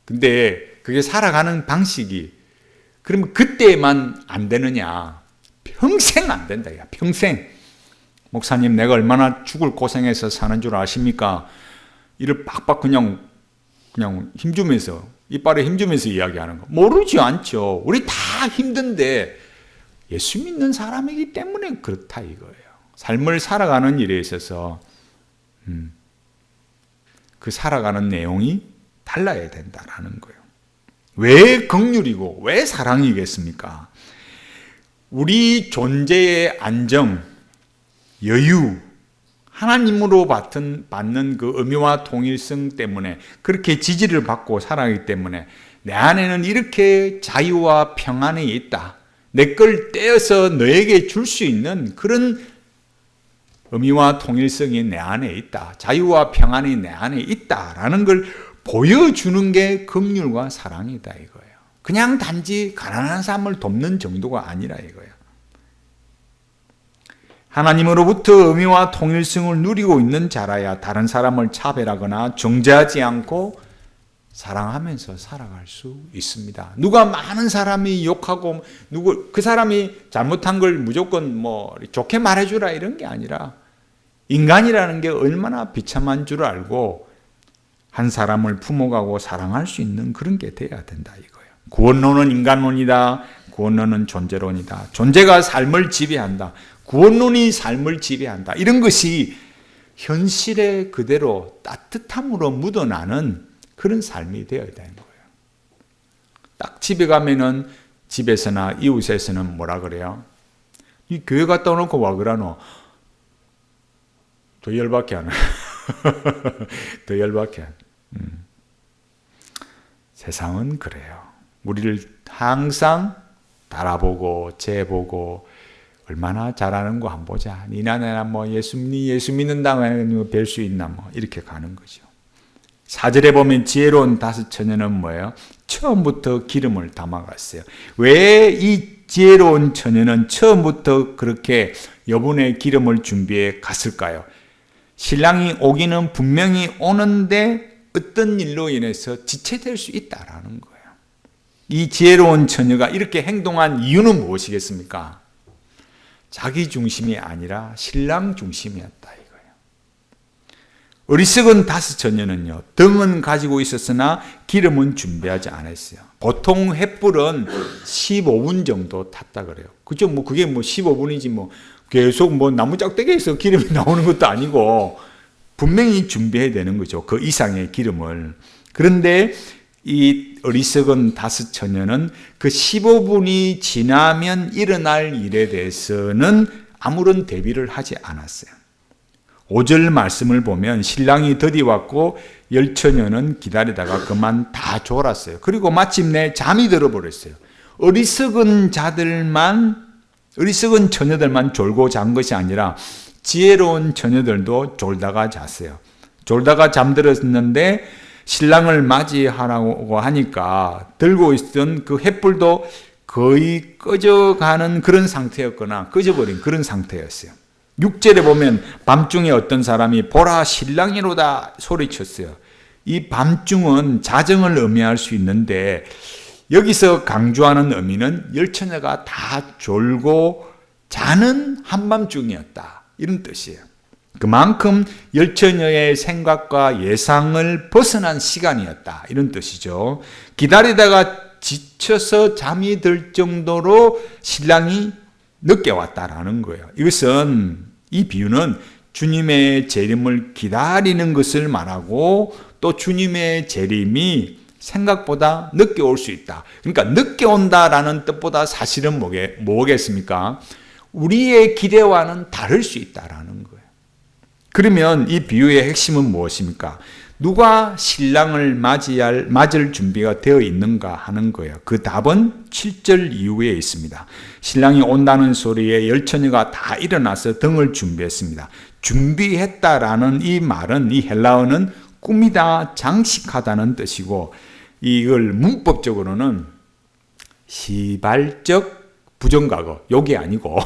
근데 그게 살아가는 방식이 그러면 그때만 안 되느냐? 평생 안 된다. 평생. 목사님 내가 얼마나 죽을 고생해서 사는 줄 아십니까? 이를 빡빡 그냥 힘주면서 이빨에 힘주면서 이야기하는 거 모르지 않죠. 우리 다 힘든데 예수 믿는 사람이기 때문에 그렇다 이거예요. 삶을 살아가는 일에 있어서 그 살아가는 내용이 달라야 된다라는 거예요. 왜 긍휼이고 왜 사랑이겠습니까? 우리 존재의 안정, 여유, 하나님으로 받는 그 의미와 통일성 때문에 그렇게 지지를 받고 살아가기 때문에 내 안에는 이렇게 자유와 평안이 있다. 내 걸 떼어서 너에게 줄 수 있는 그런 의미와 통일성이 내 안에 있다. 자유와 평안이 내 안에 있다라는 걸 보여주는 게 긍휼과 사랑이다 이거예요. 그냥 단지 가난한 사람을 돕는 정도가 아니라 이거예요. 하나님으로부터 의미와 통일성을 누리고 있는 자라야 다른 사람을 차별하거나 정죄하지 않고 사랑하면서 살아갈 수 있습니다. 누가 많은 사람이 욕하고 그 사람이 잘못한 걸 무조건 뭐 좋게 말해주라 이런 게 아니라 인간이라는 게 얼마나 비참한 줄 알고 한 사람을 품어가고 사랑할 수 있는 그런 게 돼야 된다 이거예요. 구원론은 인간론이다. 구원론은 존재론이다. 존재가 삶을 지배한다. 구원론이 삶을 지배한다. 이런 것이 현실에 그대로 따뜻함으로 묻어나는 그런 삶이 되어야 되는 거예요. 딱 집에 가면은 집에서나 이웃에서는 뭐라 그래요? 이 교회 갔다 오놓고 와 그러노? 더 열받게 하네. 더 열받게 하네. 세상은 그래요. 우리를 항상 달아보고 재보고 얼마나 잘하는 거 한번 보자. 니나 내나 뭐 예수 믿는다고 해서 뵐 수 있나 뭐 이렇게 가는 거죠. 4절에 보면 지혜로운 다섯 처녀는 뭐예요? 처음부터 기름을 담아갔어요. 왜 이 지혜로운 처녀는 처음부터 그렇게 여분의 기름을 준비해 갔을까요? 신랑이 오기는 분명히 오는데 어떤 일로 인해서 지체될 수 있다라는 거예요. 이 지혜로운 처녀가 이렇게 행동한 이유는 무엇이겠습니까? 자기 중심이 아니라 신랑 중심이었다 이거예요. 어리석은 다섯 처녀는요, 등은 가지고 있었으나 기름은 준비하지 않았어요. 보통 횃불은 15분 정도 탔다 그래요. 그죠? 뭐 그게 뭐 15분이지 뭐 계속 뭐 나무 짝대기에서 기름이 나오는 것도 아니고 분명히 준비해야 되는 거죠. 그 이상의 기름을. 그런데 이 어리석은 다섯 처녀는 그 15분이 지나면 일어날 일에 대해서는 아무런 대비를 하지 않았어요. 5절 말씀을 보면 신랑이 드디 왔고 열 처녀는 기다리다가 그만 다 졸았어요. 그리고 마침내 잠이 들어버렸어요. 어리석은 처녀들만 졸고 잔 것이 아니라 지혜로운 처녀들도 졸다가 잤어요. 졸다가 잠들었는데 신랑을 맞이하라고 하니까 들고 있던 그 횃불도 거의 꺼져가는 그런 상태였거나 꺼져버린 그런 상태였어요. 6절에 보면 밤중에 어떤 사람이 보라 신랑이로다 소리쳤어요. 이 밤중은 자정을 의미할 수 있는데 여기서 강조하는 의미는 열 처녀가 다 졸고 자는 한밤중이었다 이런 뜻이에요. 그만큼 열 처녀의 생각과 예상을 벗어난 시간이었다 이런 뜻이죠. 기다리다가 지쳐서 잠이 들 정도로 신랑이 늦게 왔다라는 거예요. 이 비유는 주님의 재림을 기다리는 것을 말하고 또 주님의 재림이 생각보다 늦게 올 수 있다. 그러니까 늦게 온다라는 뜻보다 사실은 뭐겠습니까? 우리의 기대와는 다를 수 있다라는 거예요. 그러면 이 비유의 핵심은 무엇입니까? 누가 신랑을 맞을 준비가 되어 있는가 하는 거예요. 그 답은 7절 이후에 있습니다. 신랑이 온다는 소리에 열 처녀가 다 일어나서 등을 준비했습니다. 준비했다라는 이 말은 이 헬라어는 꾸미다, 장식하다는 뜻이고 이걸 문법적으로는 시발적 부정과거, 요게 아니고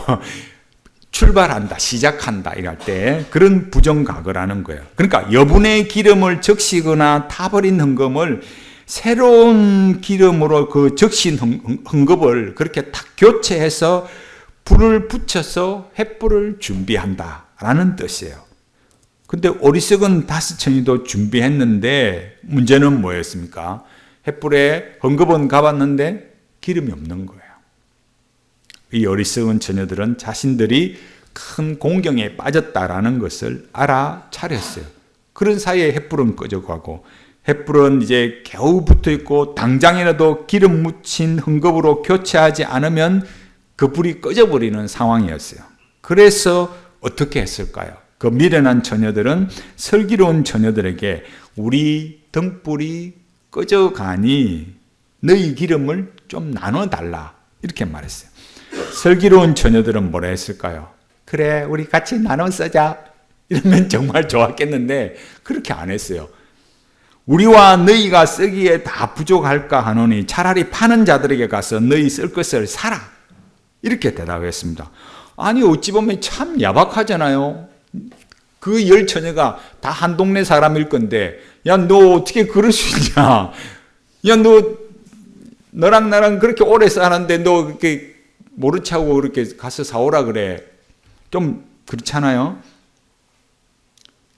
출발한다, 시작한다 이럴 때 그런 부정과거라는 거예요. 그러니까 여분의 기름을 적시거나 타버린 헌금을 새로운 기름으로 그 적신 헌금을 그렇게 탁 교체해서 불을 붙여서 횃불을 준비한다라는 뜻이에요. 근데 어리석은 다섯 처녀도 준비했는데 문제는 뭐였습니까? 횃불에 헌금은 가봤는데 기름이 없는 거예요. 이 어리석은 처녀들은 자신들이 큰 공경에 빠졌다라는 것을 알아차렸어요. 그런 사이에 횃불은 꺼져가고 횃불은 이제 겨우 붙어 있고 당장이라도 기름 묻힌 헝겊으로 교체하지 않으면 그 불이 꺼져버리는 상황이었어요. 그래서 어떻게 했을까요? 그 미련한 처녀들은 슬기로운 처녀들에게 우리 등불이 꺼져가니 너희 기름을 좀 나눠달라 이렇게 말했어요. 슬기로운 처녀들은 뭐라 했을까요? 그래, 우리 같이 나눠 쓰자 이러면 정말 좋았겠는데 그렇게 안 했어요. 우리와 너희가 쓰기에 다 부족할까 하노니 차라리 파는 자들에게 가서 너희 쓸 것을 사라 이렇게 대답했습니다. 아니 어찌 보면 참 야박하잖아요. 그 열 처녀가 다 한 동네 사람일 건데 야 너 어떻게 그럴 수 있냐. 야 너랑 나랑 그렇게 오래 사는데 너 그렇게 모른 척하고 그렇게 가서 사오라 그래. 좀 그렇잖아요.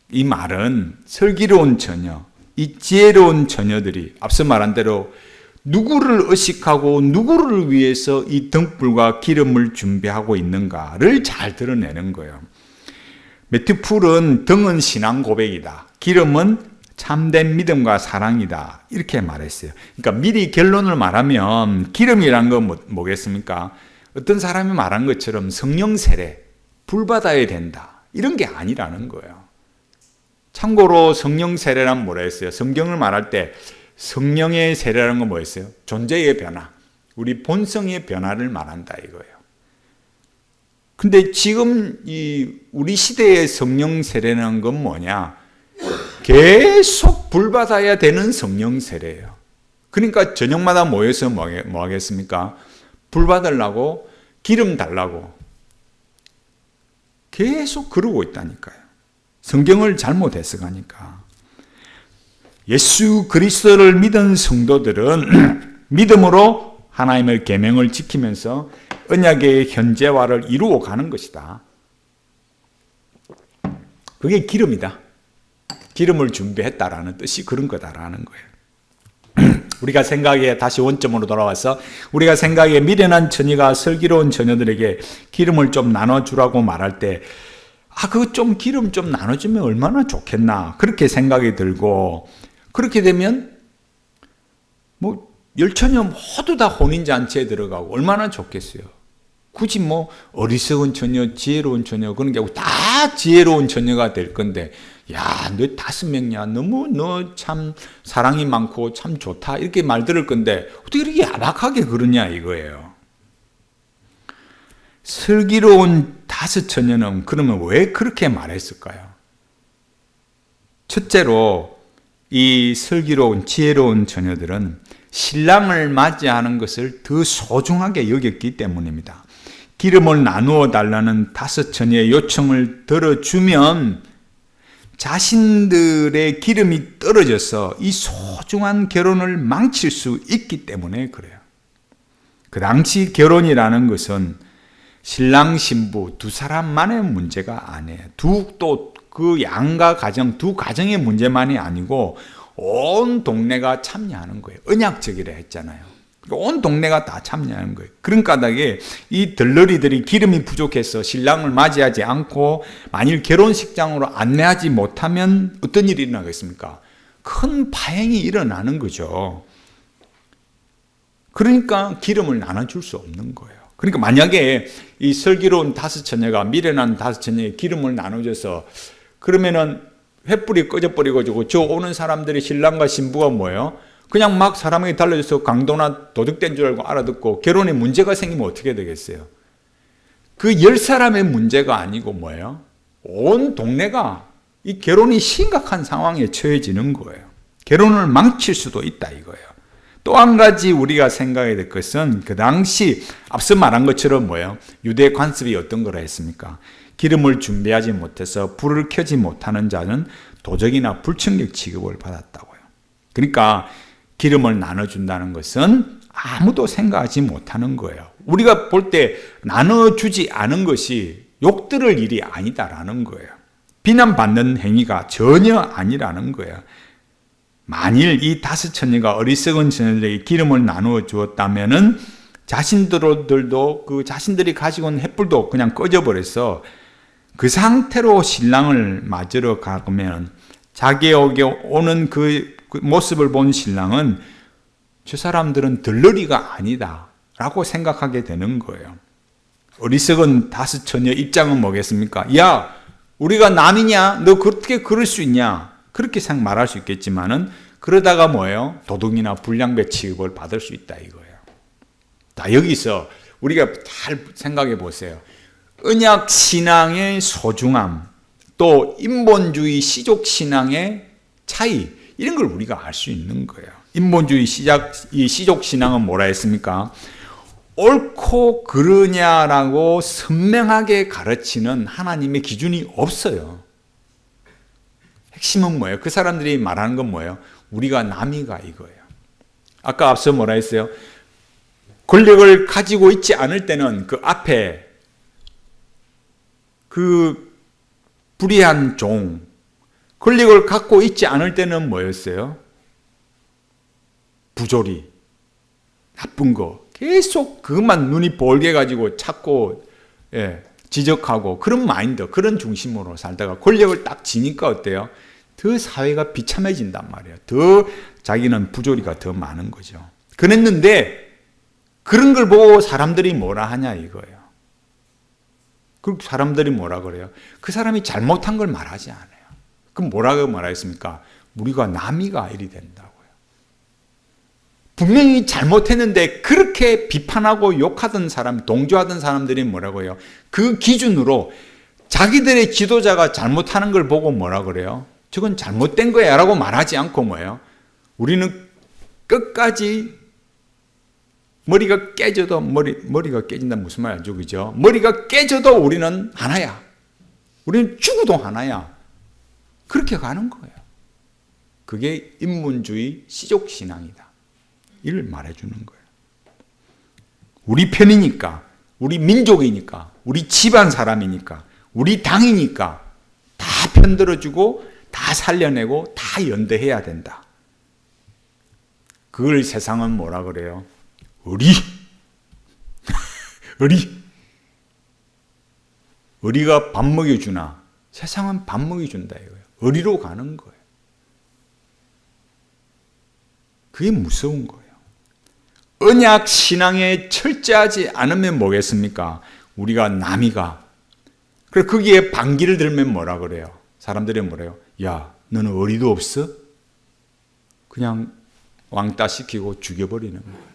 이 말은 슬기로운 처녀, 이 지혜로운 처녀들이 앞서 말한 대로 누구를 의식하고 누구를 위해서 이 등불과 기름을 준비하고 있는가를 잘 드러내는 거예요. 매튜 풀은 등은 신앙 고백이다. 기름은 참된 믿음과 사랑이다. 이렇게 말했어요. 그러니까 미리 결론을 말하면 기름이란 건 뭐겠습니까? 어떤 사람이 말한 것처럼 성령 세례, 불 받아야 된다. 이런 게 아니라는 거예요. 참고로 성령 세례란 뭐라 했어요? 성경을 말할 때 성령의 세례라는 건 뭐였어요? 존재의 변화, 우리 본성의 변화를 말한다 이거예요. 근데 지금 우리 시대의 성령 세례라는 건 뭐냐? 계속 불 받아야 되는 성령 세례예요. 그러니까 저녁마다 모여서 뭐 하겠습니까? 불 받으려고 기름 달라고 계속 그러고 있다니까요. 성경을 잘못 해석하니까. 예수 그리스도를 믿은 성도들은 믿음으로 하나님의 계명을 지키면서 언약의 현재화를 이루어 가는 것이다. 그게 기름이다. 기름을 준비했다라는 뜻이 그런 거다라는 거예요. 우리가 생각에 다시 원점으로 돌아와서 우리가 생각에 미련한 처녀가 슬기로운 처녀들에게 기름을 좀 나눠주라고 말할 때 그거 좀 기름 좀 나눠주면 얼마나 좋겠나 그렇게 생각이 들고 그렇게 되면 뭐 열처녀 모두 다 혼인잔치에 들어가고 얼마나 좋겠어요. 굳이 뭐 어리석은 처녀, 지혜로운 처녀 그런 게 아니고 다 지혜로운 처녀가 될 건데 야, 너 5명이야. 너무 너 참 사랑이 많고 참 좋다. 이렇게 말 들을 건데 어떻게 이렇게 야박하게 그러냐 이거예요. 슬기로운 5 처녀는 그러면 왜 그렇게 말했을까요? 첫째로 이 슬기로운 지혜로운 처녀들은 신랑을 맞이하는 것을 더 소중하게 여겼기 때문입니다. 기름을 나누어 달라는 5 처녀의 요청을 들어주면 자신들의 기름이 떨어져서 이 소중한 결혼을 망칠 수 있기 때문에 그래요. 그 당시 결혼이라는 것은 신랑 신부 2 사람만의 문제가 아니에요. 또 그 양가 가정 2 가정의 문제만이 아니고 온 동네가 참여하는 거예요. 언약적이라 했잖아요. 온 동네가 다 참여하는 거예요. 그런 까닭에 이 들러리들이 기름이 부족해서 신랑을 맞이하지 않고 만일 결혼식장으로 안내하지 못하면 어떤 일이 일어나겠습니까? 큰 파행이 일어나는 거죠. 그러니까 기름을 나눠줄 수 없는 거예요. 그러니까 만약에 이 슬기로운 5 처녀가 미련한 5 처녀에 기름을 나눠줘서 그러면은 횃불이 꺼져버리고 저 오는 사람들이 신랑과 신부가 뭐예요? 그냥 막 사람에게 달라져서 강도나 도둑된 줄 알고 알아듣고 결혼에 문제가 생기면 어떻게 되겠어요? 그 10사람의 문제가 아니고 뭐예요? 온 동네가 이 결혼이 심각한 상황에 처해지는 거예요. 결혼을 망칠 수도 있다 이거예요. 또 한 가지 우리가 생각해야 될 것은 그 당시 앞서 말한 것처럼 뭐예요? 유대 관습이 어떤 거라 했습니까? 기름을 준비하지 못해서 불을 켜지 못하는 자는 도적이나 불청객 취급을 받았다고요. 그러니까 기름을 나눠준다는 것은 아무도 생각하지 못하는 거예요. 우리가 볼 때 나눠주지 않은 것이 욕들을 일이 아니다라는 거예요. 비난받는 행위가 전혀 아니라는 거예요. 만일 이 5 처녀가 어리석은 처녀들에게 기름을 나누어 주었다면은 자신들도 그 자신들이 가지고 있는 횃불도 그냥 꺼져버려서 그 상태로 신랑을 맞으러 가면 자기에게 오는 그 그 모습을 본 신랑은 저 사람들은 들러리가 아니다 라고 생각하게 되는 거예요. 어리석은 다섯 처녀 입장은 뭐겠습니까? 야, 우리가 남이냐? 너 어떻게 그럴 수 있냐? 그렇게 말할 수 있겠지만은 그러다가 뭐예요? 도둑이나 불량배 취급을 받을 수 있다 이거예요. 자, 여기서 우리가 잘 생각해 보세요. 언약 신앙의 소중함, 또 인본주의 시족 신앙의 차이, 이런 걸 우리가 알 수 있는 거예요. 인본주의 이 시족 신앙은 뭐라 했습니까? 옳고 그르냐라고 선명하게 가르치는 하나님의 기준이 없어요. 핵심은 뭐예요? 그 사람들이 말하는 건 뭐예요? 우리가 남이가 이거예요. 아까 앞서 뭐라 했어요? 권력을 가지고 있지 않을 때는 그 앞에 그 불의한 종, 권력을 갖고 있지 않을 때는 뭐였어요? 부조리, 나쁜 거, 계속 그것만 눈이 볼게 가지고 찾고 지적하고 그런 마인드, 그런 중심으로 살다가 권력을 딱 지니까 어때요? 더 사회가 비참해진단 말이에요. 더 자기는 부조리가 더 많은 거죠. 그랬는데 그런 걸 보고 사람들이 뭐라 하냐 이거예요. 그 사람들이 뭐라 그래요? 그 사람이 잘못한 걸 말하지 않아요. 그럼 뭐라고 말했습니까? 우리가 남이가 이리 된다고요. 분명히 잘못했는데 그렇게 비판하고 욕하던 사람, 동조하던 사람들이 뭐라고 해요? 그 기준으로 자기들의 지도자가 잘못하는 걸 보고 뭐라 그래요? 저건 잘못된 거야 라고 말하지 않고 뭐예요? 우리는 끝까지 머리가 깨져도 머리가 깨진다는 무슨 말이죠? 그죠? 머리가 깨져도 우리는 하나야. 우리는 죽어도 하나야. 그렇게 가는 거예요. 그게 인문주의 시족 신앙이다. 이를 말해주는 거예요. 우리 편이니까, 우리 민족이니까, 우리 집안 사람이니까, 우리 당이니까 다 편들어주고 다 살려내고 다 연대해야 된다. 그걸 세상은 뭐라 그래요? 의리. 의리. 의리가 밥 먹여주나? 세상은 밥 먹여준다 이거예요. 의리로 가는 거예요. 그게 무서운 거예요. 언약 신앙에 철저하지 않으면 뭐겠습니까? 우리가 남이가. 그래서 거기에 반기를 들면 뭐라 그래요? 사람들이 뭐래요? 야, 너는 의리도 없어? 그냥 왕따 시키고 죽여버리는 거예요.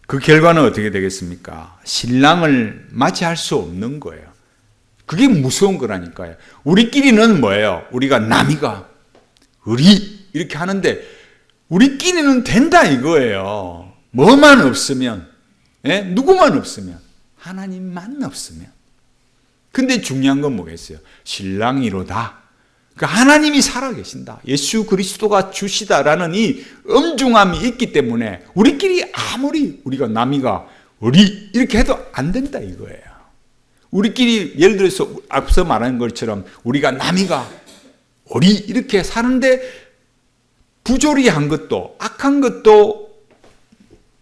그 결과는 어떻게 되겠습니까? 신랑을 맞이할 수 없는 거예요. 그게 무서운 거라니까요. 우리끼리는 뭐예요? 우리가 남이가 의리 이렇게 하는데 우리끼리는 된다 이거예요. 뭐만 없으면, 누구만 없으면, 하나님만 없으면. 근데 중요한 건 뭐겠어요? 신랑이로다. 그러니까 하나님이 살아계신다. 예수 그리스도가 주시다라는 이 엄중함이 있기 때문에 우리끼리 아무리 우리가 남이가 우리 이렇게 해도 안 된다 이거예요. 우리끼리 예를 들어서 앞서 말한 것처럼 우리가 남이가 우리 이렇게 사는데 부조리한 것도 악한 것도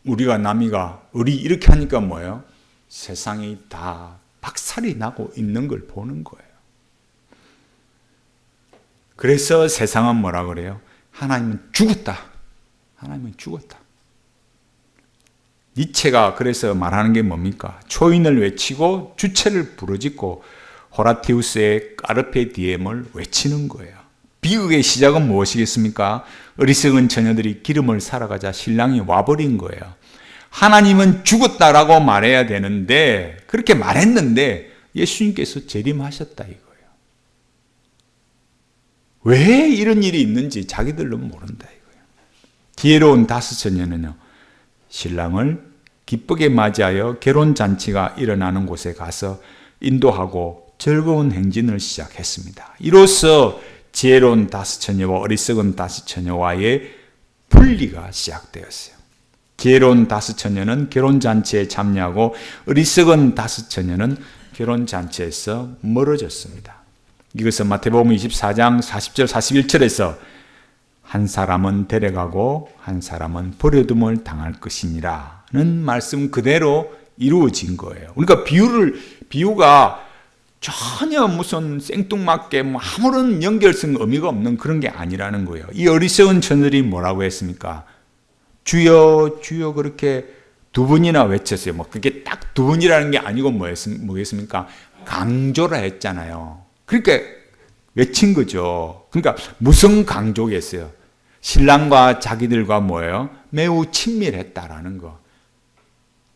우리가 남이가 우리 이렇게 하니까 뭐예요? 세상이 다 박살이 나고 있는 걸 보는 거예요. 그래서 세상은 뭐라 그래요? 하나님은 죽었다. 하나님은 죽었다. 니체가 그래서 말하는 게 뭡니까? 초인을 외치고 주체를 부르짖고 호라티우스의 까르페 디엠을 외치는 거예요. 비극의 시작은 무엇이겠습니까? 어리석은 처녀들이 기름을 사러 가자 신랑이 와버린 거예요. 하나님은 죽었다라고 말해야 되는데 그렇게 말했는데 예수님께서 재림하셨다 이거예요. 왜 이런 일이 있는지 자기들은 모른다 이거예요. 지혜로운 다섯 처녀는요, 신랑을 기쁘게 맞이하여 결혼잔치가 일어나는 곳에 가서 인도하고 즐거운 행진을 시작했습니다. 이로써 지혜로운 다섯 처녀와 어리석은 다섯 처녀와의 분리가 시작되었어요. 지혜로운 다섯 처녀는 결혼잔치에 참여하고 어리석은 다섯 처녀는 결혼잔치에서 멀어졌습니다. 이것은 마태복음 24장 40절 41절에서 한 사람은 데려가고 한 사람은 버려둠을 당할 것이니라 는 말씀 그대로 이루어진 거예요. 그러니까 비유가 전혀 무슨 생뚱맞게 뭐 아무런 연결성 의미가 없는 그런 게 아니라는 거예요. 이 어리석은 처녀들이 뭐라고 했습니까? 주여 주여 그렇게 두 번이나 외쳤어요. 뭐 그게 딱 두 번이라는 게 아니고 뭐겠습니까? 강조라 했잖아요. 그러니까 외친 거죠. 그러니까 무슨 강조겠어요? 신랑과 자기들과 뭐예요? 매우 친밀했다라는 거.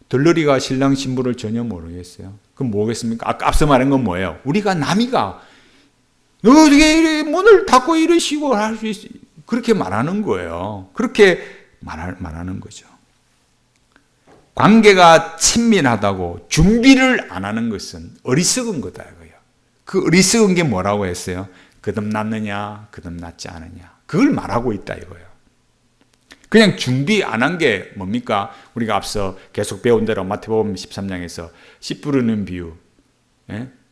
들러리가 신랑 신부를 전혀 모르겠어요. 그럼 뭐겠습니까? 앞서 말한 건 뭐예요? 우리가 남이가 어떻게 문을 닫고 이러시고 할 수 있어? 그렇게 말하는 거예요. 그렇게 말하는 거죠. 관계가 친밀하다고 준비를 안 하는 것은 어리석은 거다 이거예요. 그 어리석은 게 뭐라고 했어요? 거듭났느냐, 거듭났지 않느냐. 그걸 말하고 있다 이거예요. 그냥 준비 안 한 게 뭡니까? 우리가 앞서 계속 배운 대로 마태복음 13장에서 씨 뿌리는 비유,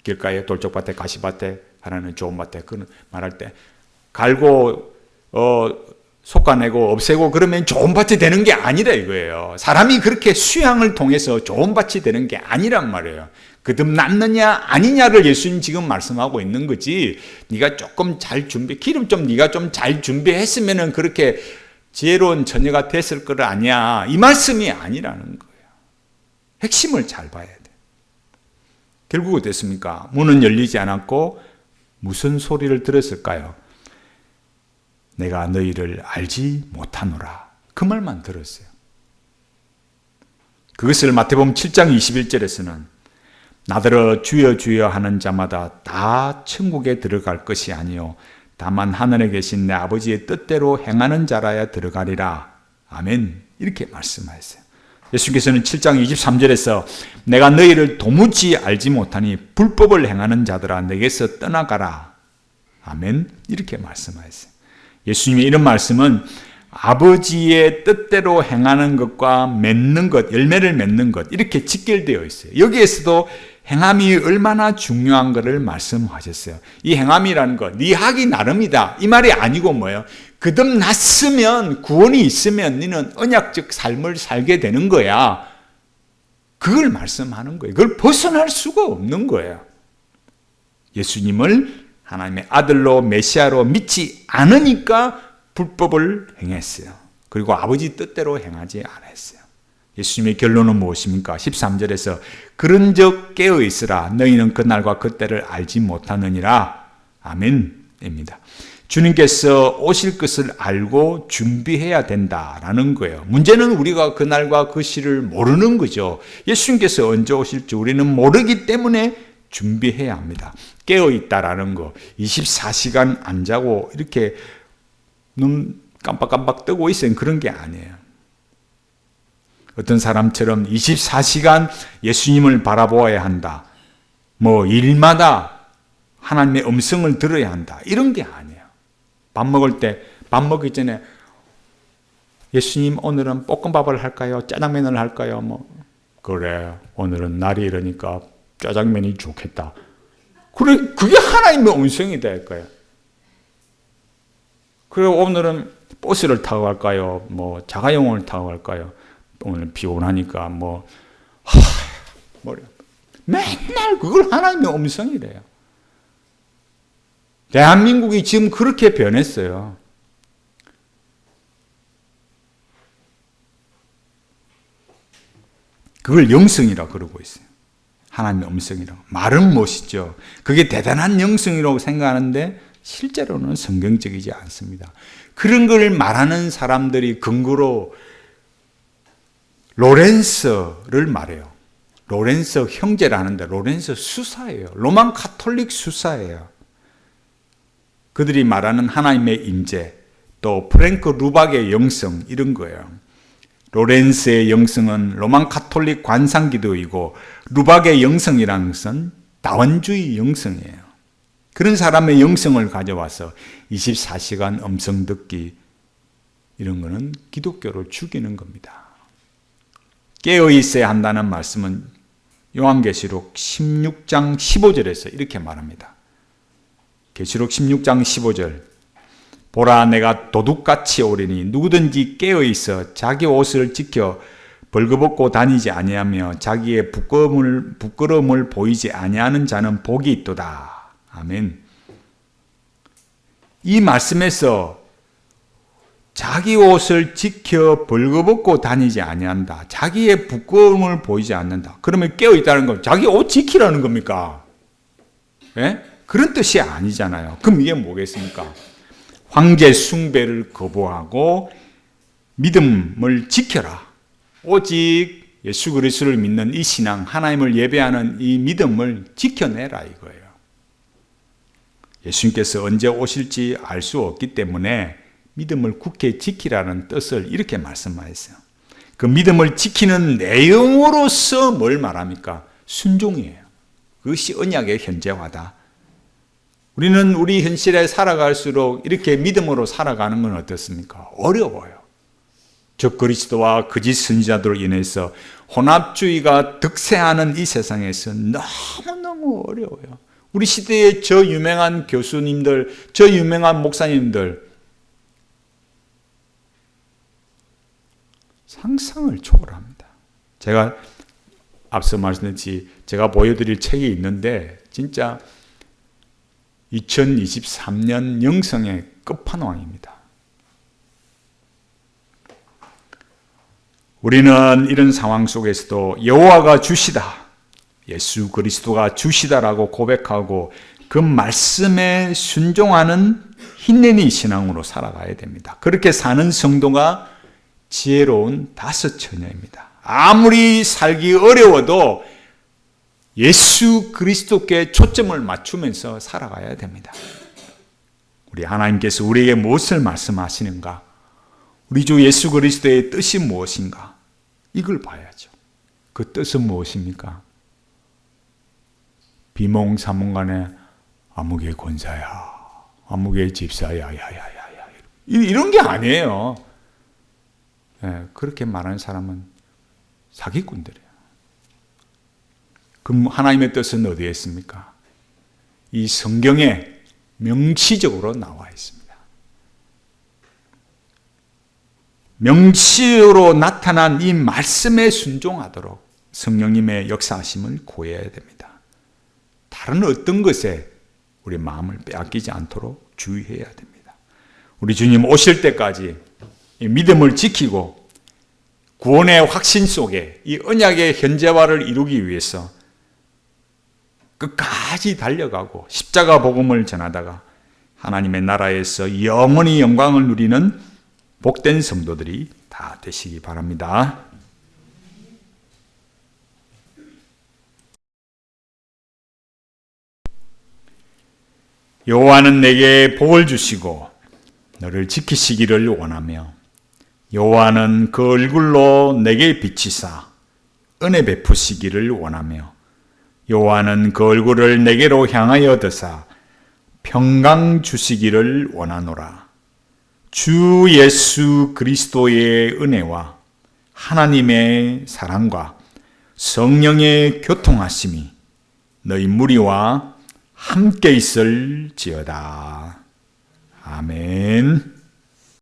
길가에 돌쪽밭에 가시밭에 하나는 좋은 밭에 그는 말할 때 갈고 솎아내고 없애고 그러면 좋은 밭이 되는 게 아니라 이거예요. 사람이 그렇게 수양을 통해서 좋은 밭이 되는 게 아니란 말이에요. 거듭났느냐 아니냐를 예수님 지금 말씀하고 있는 거지. 네가 조금 잘 기름 좀 네가 좀 잘 준비했으면은 그렇게 지혜로운 처녀가 됐을 거 아니야. 이 말씀이 아니라는 거예요. 핵심을 잘 봐야 돼. 결국 어땠습니까? 문은 열리지 않았고 무슨 소리를 들었을까요? 내가 너희를 알지 못하노라. 그 말만 들었어요. 그것을 마태복음 7장 21절에서는 나더러 주여 주여 하는 자마다 다 천국에 들어갈 것이 아니요 다만 하늘에 계신 내 아버지의 뜻대로 행하는 자라야 들어가리라. 아멘. 이렇게 말씀하셨어요. 예수께서는 7장 23절에서 내가 너희를 도무지 알지 못하니 불법을 행하는 자들아 내게서 떠나가라. 아멘. 이렇게 말씀하셨어요. 예수님의 이런 말씀은 아버지의 뜻대로 행하는 것과 맺는 것, 열매를 맺는 것 이렇게 직결되어 있어요. 여기에서도 행함이 얼마나 중요한 것을 말씀하셨어요. 이 행함이라는 것, 네 하기 나름이다 이 말이 아니고 뭐예요? 거듭났으면 구원이 있으면 너는 언약적 삶을 살게 되는 거야. 그걸 말씀하는 거예요. 그걸 벗어날 수가 없는 거예요. 예수님을 하나님의 아들로 메시아로 믿지 않으니까 불법을 행했어요. 그리고 아버지 뜻대로 행하지 않았어요. 예수님의 결론은 무엇입니까? 13절에서 그런즉 깨어 있으라 너희는 그날과 그때를 알지 못하느니라. 아멘입니다. 주님께서 오실 것을 알고 준비해야 된다라는 거예요. 문제는 우리가 그날과 그 시를 모르는 거죠. 예수님께서 언제 오실지 우리는 모르기 때문에 준비해야 합니다. 깨어있다라는 거 24시간 안 자고 이렇게 눈 깜빡깜빡 뜨고 있어요. 그런 게 아니에요. 어떤 사람처럼 24시간 예수님을 바라보아야 한다. 뭐 일마다 하나님의 음성을 들어야 한다. 이런 게 아니에요. 밥 먹을 때 밥 먹기 전에 예수님 오늘은 볶음밥을 할까요? 짜장면을 할까요? 뭐 그래 오늘은 날이 이러니까 짜장면이 좋겠다. 그래, 그게 하나님의 음성이 될 거예요. 그리고 오늘은 버스를 타고 갈까요? 뭐 자가용을 타고 갈까요? 오늘 비 오나니까 맨날 그걸 하나님의 음성이래요. 대한민국이 지금 그렇게 변했어요. 그걸 영성이라고 그러고 있어요. 하나님의 음성이라고. 말은 멋있죠. 그게 대단한 영성이라고 생각하는데 실제로는 성경적이지 않습니다. 그런 걸 말하는 사람들이 근거로 로렌서를 말해요. 로렌서 형제를 하는데 로렌서 수사예요. 로만 카톨릭 수사예요. 그들이 말하는 하나님의 임재, 또 프랭크 루박의 영성 이런 거예요. 로렌스의 영성은 로만 카톨릭 관상기도이고 루박의 영성이라는 것은 다원주의 영성이에요. 그런 사람의 영성을 가져와서 24시간 음성 듣기 이런 거는 기독교를 죽이는 겁니다. 깨어 있어야 한다는 말씀은 요한계시록 16장 15절에서 이렇게 말합니다. 계시록 16장 15절 보라 내가 도둑같이 오리니 누구든지 깨어있어 자기 옷을 지켜 벌거벗고 다니지 아니하며 자기의 부끄러움을 보이지 아니하는 자는 복이 있도다. 아멘. 이 말씀에서 자기 옷을 지켜 벌거벗고 다니지 아니한다. 자기의 부끄러움을 보이지 않는다. 그러면 깨어있다는 건 자기 옷 지키라는 겁니까? 예? 그런 뜻이 아니잖아요. 그럼 이게 뭐겠습니까? 황제 숭배를 거부하고 믿음을 지켜라. 오직 예수 그리스도를 믿는 이 신앙, 하나님을 예배하는 이 믿음을 지켜내라 이거예요. 예수님께서 언제 오실지 알 수 없기 때문에 믿음을 굳게 지키라는 뜻을 이렇게 말씀하셨어요. 그 믿음을 지키는 내용으로서 뭘 말합니까? 순종이에요. 그것이 언약의 현재화다. 우리는 우리 현실에 살아갈수록 이렇게 믿음으로 살아가는 건 어떻습니까? 어려워요. 적 그리스도와 거짓 선지자들로 인해서 혼합주의가 득세하는 이 세상에서 너무너무 어려워요. 우리 시대의 저 유명한 교수님들, 저 유명한 목사님들 상상을 초월합니다. 제가 앞서 말씀드렸듯이 제가 보여드릴 책이 있는데 진짜 2023년 영성의 끝판왕입니다. 우리는 이런 상황 속에서도 여호와가 주시다, 예수 그리스도가 주시다라고 고백하고 그 말씀에 순종하는 힘내는 신앙으로 살아가야 됩니다. 그렇게 사는 성도가 지혜로운 다섯 처녀입니다. 아무리 살기 어려워도 예수 그리스도께 초점을 맞추면서 살아가야 됩니다. 우리 하나님께서 우리에게 무엇을 말씀하시는가? 우리 주 예수 그리스도의 뜻이 무엇인가? 이걸 봐야죠. 그 뜻은 무엇입니까? 비몽사몽간에 아무개 권사야, 아무개 집사야, 야야야야 이런 게 아니에요. 네, 그렇게 말하는 사람은 사기꾼들이에요. 그럼 하나님의 뜻은 어디에 있습니까? 이 성경에 명시적으로 나와 있습니다. 명시로 나타난 이 말씀에 순종하도록 성령님의 역사하심을 구해야 됩니다. 다른 어떤 것에 우리 마음을 빼앗기지 않도록 주의해야 됩니다. 우리 주님 오실 때까지 이 믿음을 지키고 구원의 확신 속에 이 언약의 현재화를 이루기 위해서 끝까지 달려가고 십자가 복음을 전하다가 하나님의 나라에서 영원히 영광을 누리는 복된 성도들이 다 되시기 바랍니다. 여호와는 내게 복을 주시고 너를 지키시기를 원하며 여호와는 그 얼굴로 내게 비치사 은혜 베푸시기를 원하며 여호와는 그 얼굴을 내게로 향하여 드사 평강 주시기를 원하노라. 주 예수 그리스도의 은혜와 하나님의 사랑과 성령의 교통하심이 너희 무리와 함께 있을지어다. 아멘.